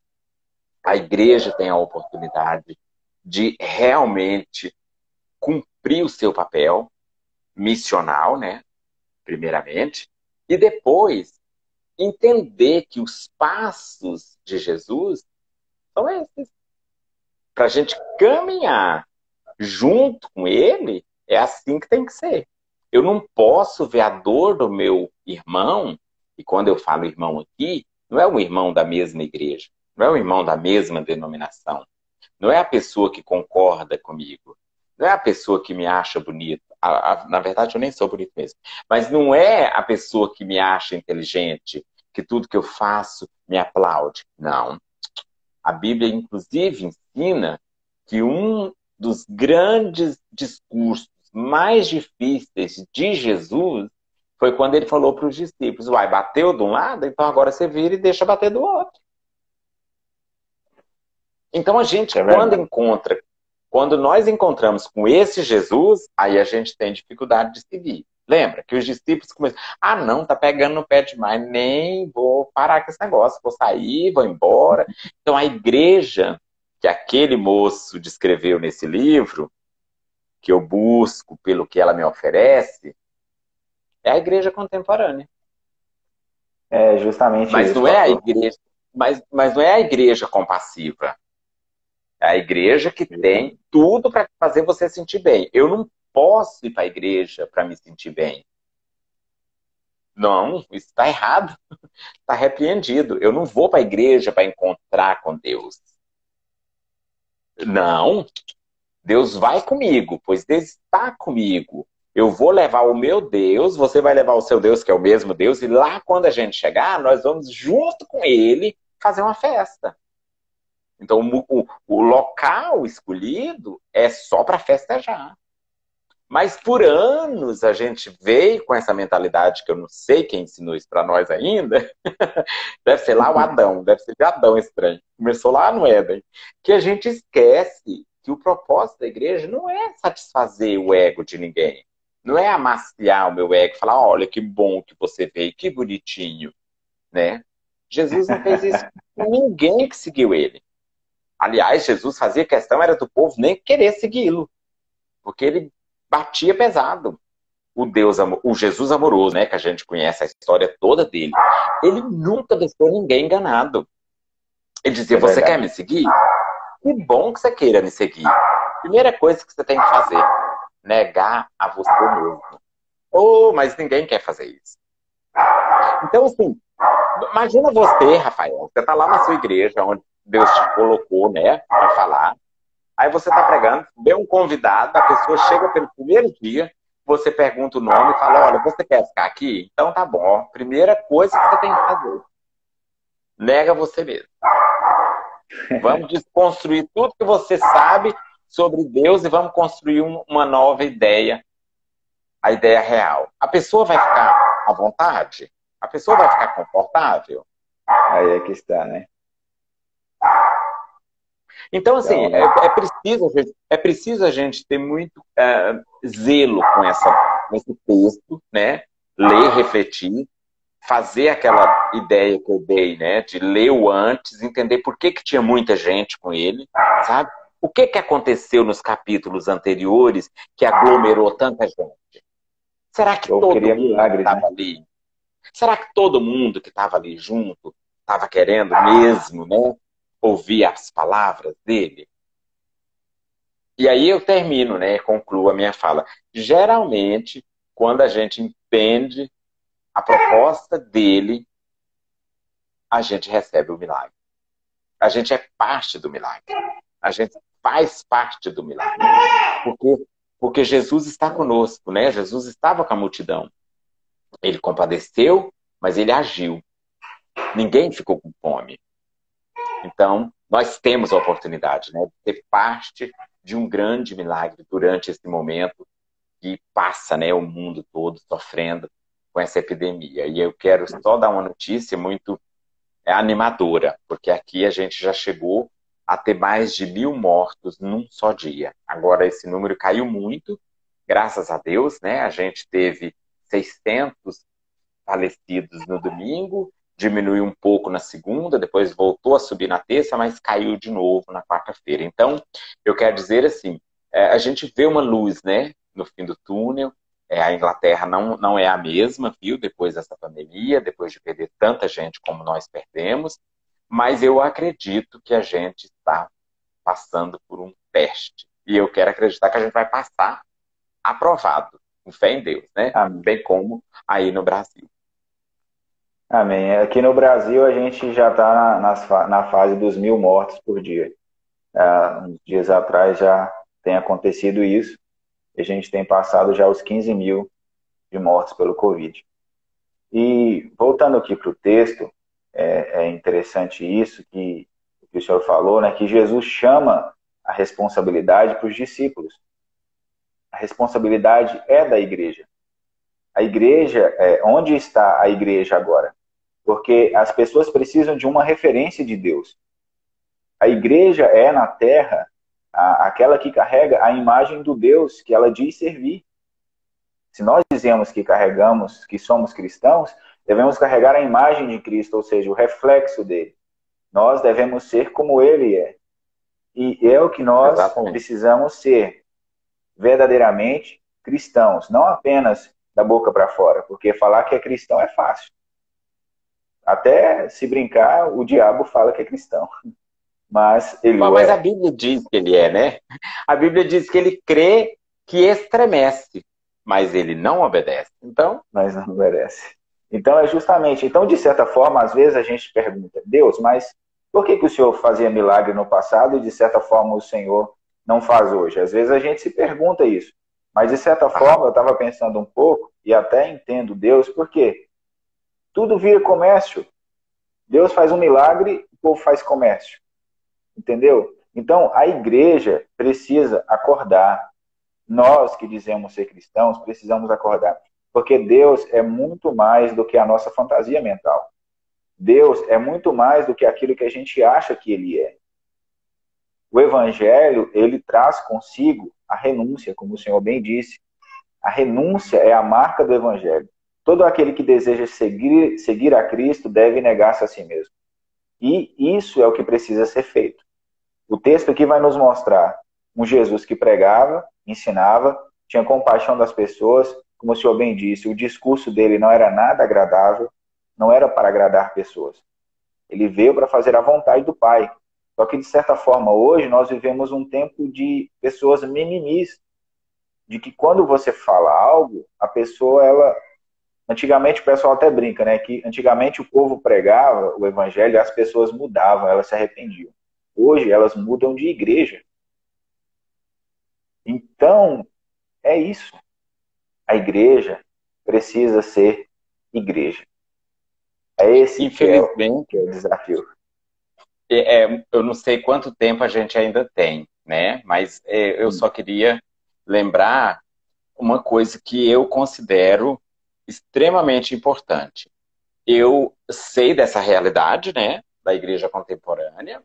a igreja tem a oportunidade de realmente cumprir o seu papel missional, né? Primeiramente, e depois entender que os passos de Jesus são esses. Para a gente caminhar junto com ele, é assim que tem que ser. Eu não posso ver a dor do meu irmão, e quando eu falo irmão aqui, não é um irmão da mesma igreja, não é um irmão da mesma denominação, não é a pessoa que concorda comigo, não é a pessoa que me acha bonito. Na verdade, eu nem sou bonito mesmo. Mas não é a pessoa que me acha inteligente, que tudo que eu faço me aplaude. Não. A Bíblia, inclusive, ensina que um dos grandes discursos mais difíceis de Jesus foi quando ele falou para os discípulos: uai, bateu de um lado, então agora você vira e deixa bater do outro. Então a gente, quando nós encontramos com esse Jesus, aí a gente tem dificuldade de seguir. Lembra que os discípulos começam, não, tá pegando no pé demais, nem vou parar com esse negócio, vou sair, vou embora. Então a igreja que aquele moço descreveu nesse livro, que eu busco pelo que ela me oferece, é a igreja contemporânea. É justamente mas isso, não é a pastor. igreja, mas não é a igreja compassiva. É a igreja que tem tudo para fazer você sentir bem. Eu não posso ir para a igreja para me sentir bem. Não, isso está errado. Está repreendido. Eu não vou para a igreja para encontrar com Deus. Não. Deus vai comigo, pois Deus está comigo. Eu vou levar o meu Deus, você vai levar o seu Deus, que é o mesmo Deus, e lá quando a gente chegar, nós vamos junto com ele fazer uma festa. Então, o local escolhido é só para festejar. Mas por anos a gente veio com essa mentalidade que eu não sei quem ensinou isso para nós ainda. Deve ser lá o Adão, deve ser de Adão estranho. Começou lá no Éden. Que a gente esquece que o propósito da igreja não é satisfazer o ego de ninguém. Não é amaciar o meu ego e falar, olha que bom que você veio, que bonitinho, né? Jesus não fez isso com ninguém que seguiu ele. Aliás, Jesus fazia questão, era do povo nem querer segui-lo, porque ele batia pesado. O Jesus amoroso, né, que a gente conhece a história toda dele, ele nunca deixou ninguém enganado. Ele dizia, você quer me seguir? Que bom que você queira me seguir. Primeira coisa que você tem que fazer, negar a você mesmo. Mas ninguém quer fazer isso. Então, assim, imagina você, Rafael, você está lá na sua igreja, onde Deus te colocou, né, para falar. Aí você está pregando, vê um convidado, a pessoa chega pelo primeiro dia, você pergunta o nome e fala, olha, você quer ficar aqui? Então tá bom, ó, primeira coisa que você tem que fazer, nega você mesmo. Vamos desconstruir tudo que você sabe sobre Deus e vamos construir uma nova ideia, a ideia real. A pessoa vai ficar à vontade? A pessoa vai ficar confortável? Aí é que está, né? Então, assim, é preciso a gente ter muito zelo com esse texto, né? Ler, refletir, fazer aquela ideia que eu dei, né? De ler o antes, entender por que tinha muita gente com ele, sabe? O que aconteceu nos capítulos anteriores que aglomerou tanta gente? Será que todo mundo que estava ali? Será que todo mundo que estava ali junto estava querendo mesmo, né? Ouvir as palavras dele? E aí eu termino, né? Concluo a minha fala. Geralmente, quando a gente entende a proposta dele, a gente recebe o milagre. A gente é parte do milagre. A gente faz parte do milagre. Porque Jesus está conosco, né? Jesus estava com a multidão. Ele compadeceu, mas ele agiu. Ninguém ficou com fome. Então, nós temos a oportunidade, né, de ser parte de um grande milagre durante esse momento que passa, né, o mundo todo sofrendo com essa epidemia. E eu quero só dar uma notícia muito animadora, porque aqui a gente já chegou a ter mais de 1.000 mortos num só dia. Agora esse número caiu muito, graças a Deus, né, a gente teve 600 falecidos no domingo, diminuiu um pouco na segunda, depois voltou a subir na terça, mas caiu de novo na quarta-feira. Então, eu quero dizer assim, a gente vê uma luz, né, no fim do túnel. A Inglaterra não é a mesma, viu, depois dessa pandemia, depois de perder tanta gente como nós perdemos, mas eu acredito que a gente está passando por um teste. E eu quero acreditar que a gente vai passar aprovado, com fé em Deus, né? Amém. Bem como aí no Brasil. Amém. Aqui no Brasil a gente já está na fase dos 1.000 mortos por dia. Uns dias atrás já tem acontecido isso. E a gente tem passado já os 15 mil de mortos pelo Covid. E voltando aqui para o texto, é interessante isso que o senhor falou, né? Que Jesus chama a responsabilidade para os discípulos. A responsabilidade é da igreja. A igreja, onde está a igreja agora? Porque as pessoas precisam de uma referência de Deus. A igreja é na terra aquela que carrega a imagem do Deus que ela diz servir. Se nós dizemos que carregamos, que somos cristãos, devemos carregar a imagem de Cristo, ou seja, o reflexo dele. Nós devemos ser como ele é. E é o que nós Exatamente. precisamos ser verdadeiramente cristãos, não apenas da boca para fora, porque falar que é cristão é fácil. Até se brincar, o diabo fala que é cristão. Mas ele o Mas a é. Bíblia diz que ele é, né? A Bíblia diz que ele crê que estremece, mas ele não obedece. Então, Mas não merece. Então é justamente, então de certa forma, às vezes a gente pergunta, Deus, mas por que o Senhor fazia milagre no passado e de certa forma o Senhor não faz hoje? Às vezes a gente se pergunta isso. Mas de certa forma eu estava pensando um pouco e até entendo Deus, porque tudo vira comércio. Deus faz um milagre, o povo faz comércio. Entendeu? Então a igreja precisa acordar. Nós que dizemos ser cristãos precisamos acordar. Porque Deus é muito mais do que a nossa fantasia mental. Deus é muito mais do que aquilo que a gente acha que ele é. O evangelho, ele traz consigo a renúncia, como o Senhor bem disse. A renúncia é a marca do evangelho. Todo aquele que deseja seguir a Cristo deve negar-se a si mesmo. E isso é o que precisa ser feito. O texto aqui vai nos mostrar um Jesus que pregava, ensinava, tinha compaixão das pessoas, como o Senhor bem disse, o discurso dele não era nada agradável, não era para agradar pessoas. Ele veio para fazer a vontade do Pai. Só que, de certa forma, hoje nós vivemos um tempo de pessoas mimimis, de que quando você fala algo, a pessoa, ela... Antigamente o pessoal até brinca, né? Que antigamente o povo pregava o evangelho e as pessoas mudavam, elas se arrependiam. Hoje elas mudam de igreja. Então, é isso. A igreja precisa ser igreja. É esse infelizmente, que é o desafio. eu não sei quanto tempo a gente ainda tem, né? Mas eu só queria lembrar uma coisa que eu considero extremamente importante. Eu sei dessa realidade, né, da igreja contemporânea.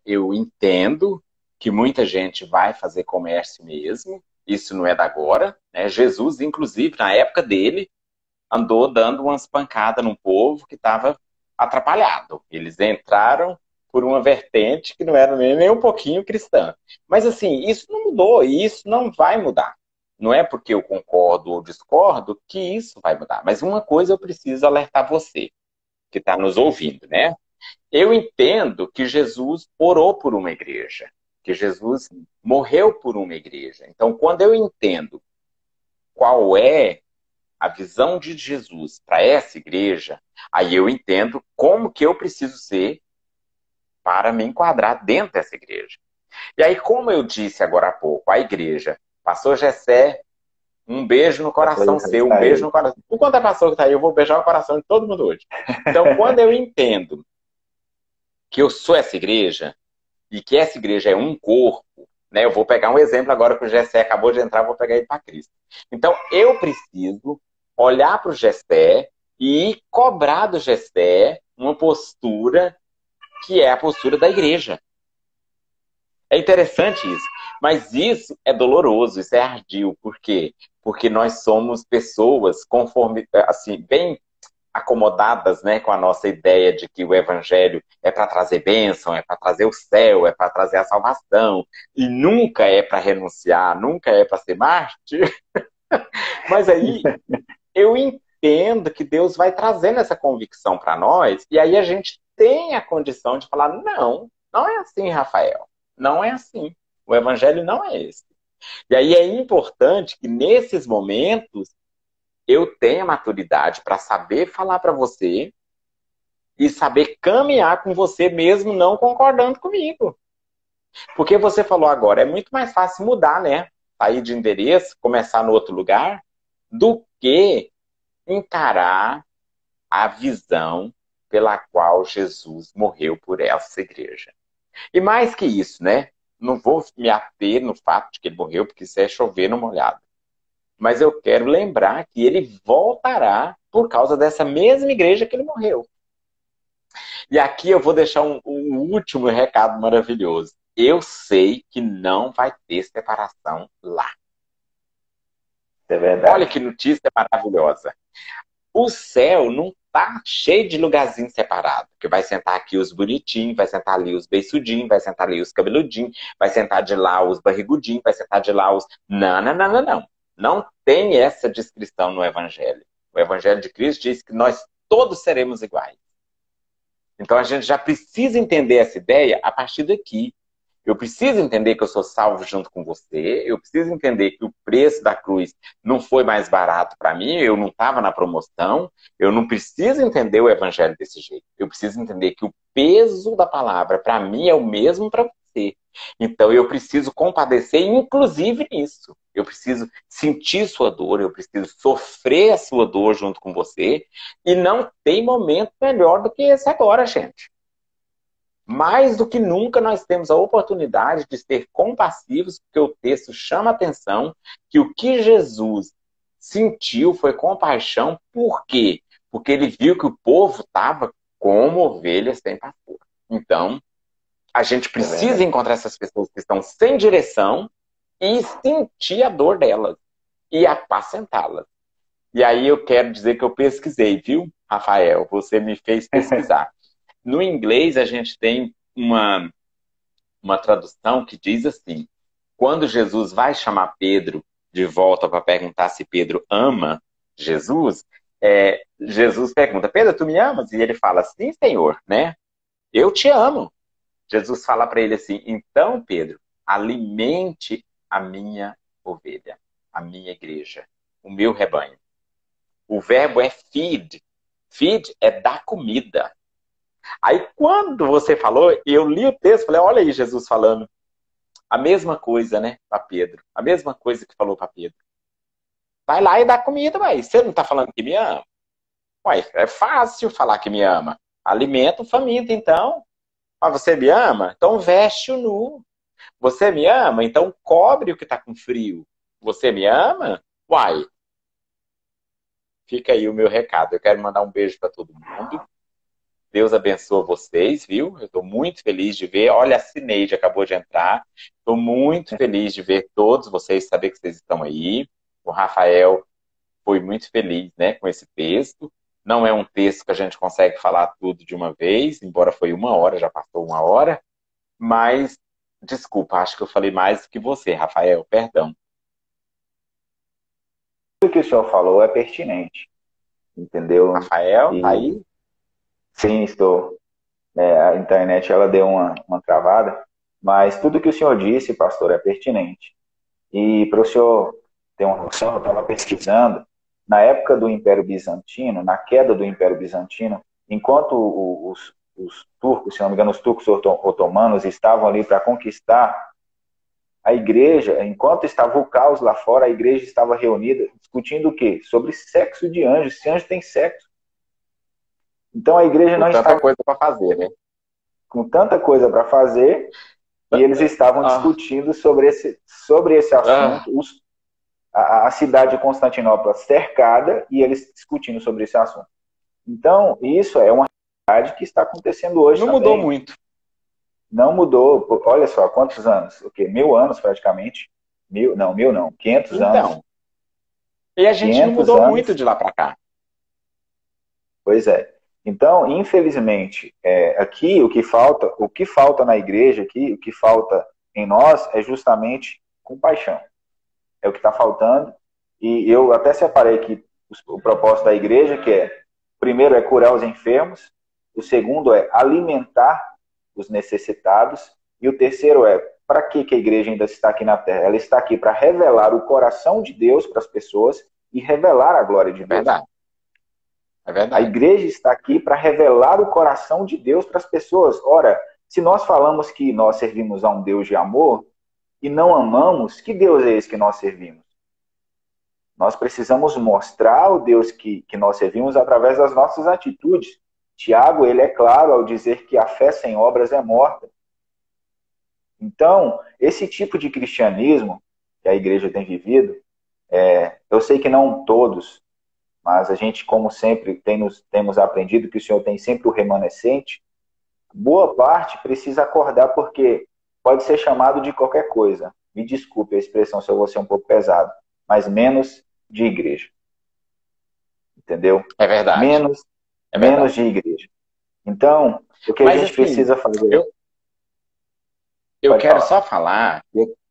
Eu entendo que muita gente vai fazer comércio mesmo. Isso não é da agora, né? Jesus, inclusive, na época dele, andou dando umas pancadas no povo que estava atrapalhado. Eles entraram por uma vertente que não era nem um pouquinho cristã. Mas, assim, isso não mudou e isso não vai mudar. Não é porque eu concordo ou discordo que isso vai mudar. Mas uma coisa eu preciso alertar você, que está nos ouvindo, né? Eu entendo que Jesus orou por uma igreja, que Jesus morreu por uma igreja. Então, quando eu entendo qual é a visão de Jesus para essa igreja, aí eu entendo como que eu preciso ser para me enquadrar dentro dessa igreja. E aí, como eu disse agora há pouco, a igreja, pastor Gessé, um beijo no coração seu, um beijo no coração. Enquanto é pastor que está aí, eu vou beijar o coração de todo mundo hoje. Então, quando eu entendo que eu sou essa igreja, e que essa igreja é um corpo, né? Eu vou pegar um exemplo agora que o Gessé acabou de entrar, vou pegar ele para Cristo. Então, eu preciso olhar para o Gessé e cobrar do Gessé uma postura que é a postura da igreja. É interessante isso. Mas isso é doloroso, isso é ardio. Por quê? Porque nós somos pessoas conforme, assim, bem acomodadas, né, com a nossa ideia de que o evangelho é para trazer bênção, é para trazer o céu, é para trazer a salvação, e nunca é para renunciar, nunca é para ser mártir. Mas aí eu entendo que Deus vai trazendo essa convicção para nós, e aí a gente tem a condição de falar: não, não é assim, Rafael, não é assim. O evangelho não é esse. E aí é importante que nesses momentos eu tenha maturidade para saber falar para você e saber caminhar com você mesmo não concordando comigo. Porque você falou agora, é muito mais fácil mudar, né? Sair de endereço, começar no outro lugar, do que encarar a visão pela qual Jesus morreu por essa igreja. E mais que isso, né? Não vou me ater no fato de que ele morreu, porque isso é chover no molhado. Mas eu quero lembrar que ele voltará por causa dessa mesma igreja que ele morreu. E aqui eu vou deixar um último recado maravilhoso. Eu sei que não vai ter separação lá. É verdade. Olha que notícia maravilhosa. O céu não tá cheio de lugarzinho separado. Que vai sentar aqui os bonitinhos, vai sentar ali os beiçudinhos, vai sentar ali os cabeludinhos, vai sentar de lá os barrigudinhos, vai sentar de lá os... Não, não, não, não, não. Não tem essa descrição no Evangelho. O Evangelho de Cristo diz que nós todos seremos iguais. Então a gente já precisa entender essa ideia a partir daqui. Eu preciso entender que eu sou salvo junto com você, eu preciso entender que o preço da cruz não foi mais barato para mim, eu não estava na promoção, eu não preciso entender o evangelho desse jeito. Eu preciso entender que o peso da palavra para mim é o mesmo para você. Então eu preciso compadecer, inclusive nisso. Eu preciso sentir sua dor, eu preciso sofrer a sua dor junto com você, e não tem momento melhor do que esse agora, gente. Mais do que nunca nós temos a oportunidade de ser compassivos, porque o texto chama a atenção que o que Jesus sentiu foi compaixão. Por quê? Porque ele viu que o povo estava como ovelhas sem pastor. Então, a gente precisa encontrar essas pessoas que estão sem direção e sentir a dor delas e apacentá-las. E aí eu quero dizer que eu pesquisei, viu, Rafael? Você me fez pesquisar. No inglês, a gente tem uma tradução que diz assim: quando Jesus vai chamar Pedro de volta para perguntar se Pedro ama Jesus, Jesus pergunta: Pedro, tu me amas? E ele fala: sim, Senhor, né? Eu te amo. Jesus fala para ele assim: então, Pedro, alimente a minha ovelha, a minha igreja, o meu rebanho. O verbo é feed. Feed é dar comida. Aí, quando você falou, eu li o texto, falei: olha aí Jesus falando a mesma coisa, né, para Pedro. A mesma coisa que falou para Pedro. Vai lá e dá comida, ué. Você não está falando que me ama? Ué, é fácil falar que me ama. Alimenta o faminto, então. Mas você me ama? Então veste o nu. Você me ama? Então cobre o que está com frio. Você me ama? Uai. Fica aí o meu recado. Eu quero mandar um beijo para todo mundo. Deus abençoe vocês, viu? Eu estou muito feliz de ver. Olha, a Cineide acabou de entrar. Estou muito feliz de ver todos vocês, saber que vocês estão aí. O Rafael foi muito feliz, né, com esse texto. Não é um texto que a gente consegue falar tudo de uma vez, embora foi 1 hora, já passou 1 hora. Mas, desculpa, acho que eu falei mais do que você, Rafael, perdão. Tudo que o senhor falou é pertinente, entendeu? Rafael, tá aí? Sim, estou. A internet ela deu uma travada, mas tudo que o senhor disse, pastor, é pertinente. E para o senhor ter uma noção, eu estava pesquisando, na época do Império Bizantino, na queda do Império Bizantino, enquanto os turcos, se não me engano, os turcos otomanos estavam ali para conquistar a igreja, enquanto estava o caos lá fora, a igreja estava reunida discutindo o quê? Sobre sexo de anjos, se anjos têm sexo. Então a igreja não estava... tanta coisa para fazer, né? Com tanta coisa para fazer, e eles estavam discutindo sobre esse assunto, a cidade de Constantinopla cercada, e eles discutindo sobre esse assunto. Então, isso é uma realidade que está acontecendo hoje não também. Mudou muito. Não mudou. Olha só, quantos anos? O quê? 1000 anos praticamente. Mil não, 500 anos. Então, e a gente não 500 mudou muito anos, de lá para cá. pois é. Então, infelizmente, aqui o que falta na igreja, aqui, o que falta em nós é justamente compaixão. É o que está faltando. E eu até separei aqui o propósito da igreja, que é, primeiro é curar os enfermos, o segundo é alimentar os necessitados, e o terceiro é, para que a igreja ainda está aqui na Terra? Ela está aqui para revelar o coração de Deus para as pessoas e revelar a glória de É Deus. verdade. É A verdade. igreja está aqui para revelar o coração de Deus para as pessoas. Ora, se nós falamos que nós servimos a um Deus de amor e não amamos, que Deus é esse que nós servimos? Nós precisamos mostrar o Deus que nós servimos através das nossas atitudes. Tiago, ele é claro ao dizer que a fé sem obras é morta. Então, esse tipo de cristianismo que a igreja tem vivido, eu sei que não todos, mas a gente, como sempre, temos aprendido que o Senhor tem sempre o remanescente. Boa parte precisa acordar porque pode ser chamado de qualquer coisa. Me desculpe a expressão se eu vou ser um pouco pesado, mas menos de igreja. Entendeu? É verdade. Menos, É menos verdade. de igreja. Então, o que a Mas gente assim, precisa fazer? eu Pode quero falar. só falar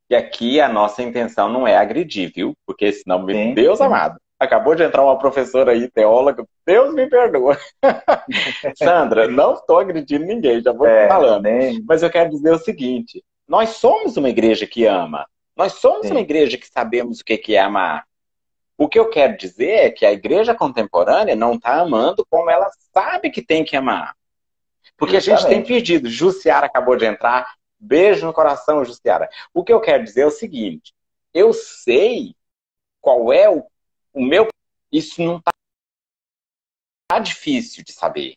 que aqui a nossa intenção não é agredir, viu? Porque senão, Sim, Deus sim. amado, acabou de entrar uma professora aí, teóloga, Deus me perdoa. Sandra, não estou agredindo ninguém, já vou te falando. Nem. Mas eu quero dizer o seguinte: nós somos uma igreja que ama. Nós somos uma Sim, igreja que sabemos o que é amar. O que eu quero dizer é que a igreja contemporânea não está amando como ela sabe que tem que amar. Porque a gente tem justamente. pedido. Jussiara acabou de entrar. Beijo no coração, Jussiara. O que eu quero dizer é o seguinte: eu sei qual é o meu. Isso não está difícil de saber.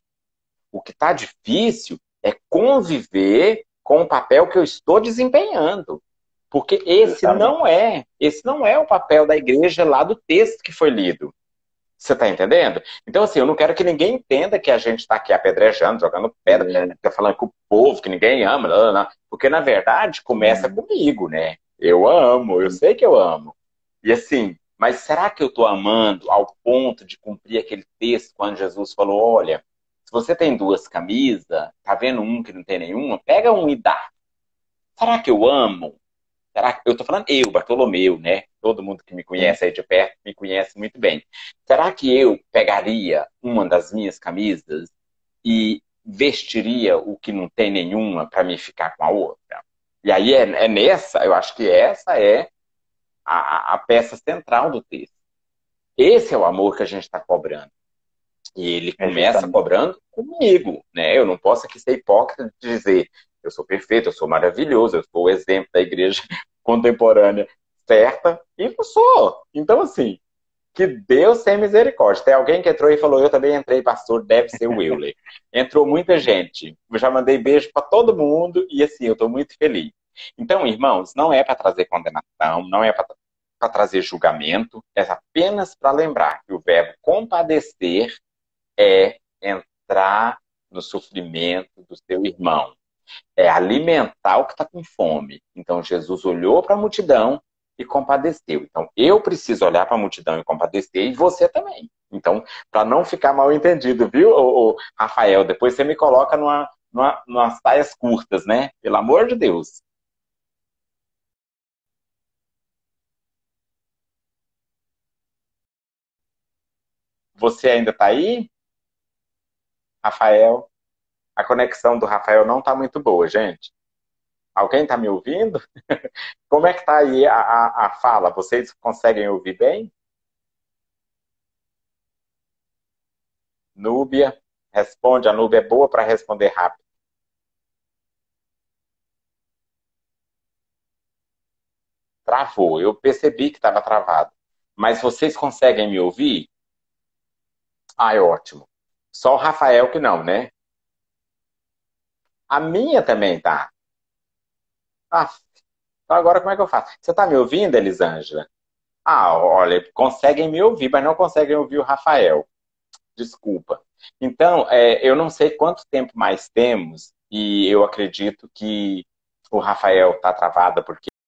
O que está difícil é conviver com o papel que eu estou desempenhando. Porque Justamente. esse não é o papel da igreja lá do texto que foi lido. Você está entendendo? Então, assim, eu não quero que ninguém entenda que a gente está aqui apedrejando, jogando pedra, É, fica falando que o povo, que ninguém ama, não, não, porque na verdade começa sim, comigo, né? Eu amo, eu sim. sei que eu amo. E assim, mas será que eu estou amando ao ponto de cumprir aquele texto quando Jesus falou: olha, se você tem duas camisas, tá vendo um que não tem nenhuma, pega um e dá. Será que eu amo? Será que eu tô falando eu, Bartolomeu, né? Todo mundo que me Sim. conhece aí de perto me conhece muito bem. Será que eu pegaria uma das minhas camisas e vestiria o que não tem nenhuma para me ficar com a outra? E aí é nessa, eu acho que essa é a peça central do texto. Esse é o amor que a gente está cobrando. E ele É começa justamente. cobrando comigo, né? Eu não posso aqui ser hipócrita de dizer eu sou perfeito, eu sou maravilhoso, eu sou o exemplo da igreja contemporânea certa, e não sou. Então, assim, que Deus tenha misericórdia. Tem alguém que entrou e falou, eu também entrei, pastor, deve ser o Euler. Entrou muita gente. Eu já mandei beijo para todo mundo e, assim, eu estou muito feliz. Então, irmãos, não é para trazer condenação, não é para trazer julgamento, é apenas para lembrar que o verbo compadecer é entrar no sofrimento do seu irmão. É alimentar o que está com fome. Então, Jesus olhou para a multidão e compadeceu. Então, eu preciso olhar para a multidão e compadecer, e você também. Então, para não ficar mal entendido, viu, Rafael? Depois você me coloca numas saias curtas, né? Pelo amor de Deus. Você ainda está aí, Rafael? A conexão do Rafael não está muito boa, gente. Alguém está me ouvindo? Como é que está aí a fala? Vocês conseguem ouvir bem? Núbia, responde. A Núbia é boa para responder rápido. Travou. Eu percebi que estava travado. Mas vocês conseguem me ouvir? Ah, é ótimo. Só o Rafael que não, né? A minha também tá. Ah, então agora como é que eu faço? Você está me ouvindo, Elisângela? Ah, olha, conseguem me ouvir, mas não conseguem ouvir o Rafael. Desculpa. Então, eu não sei quanto tempo mais temos e eu acredito que o Rafael está travado porque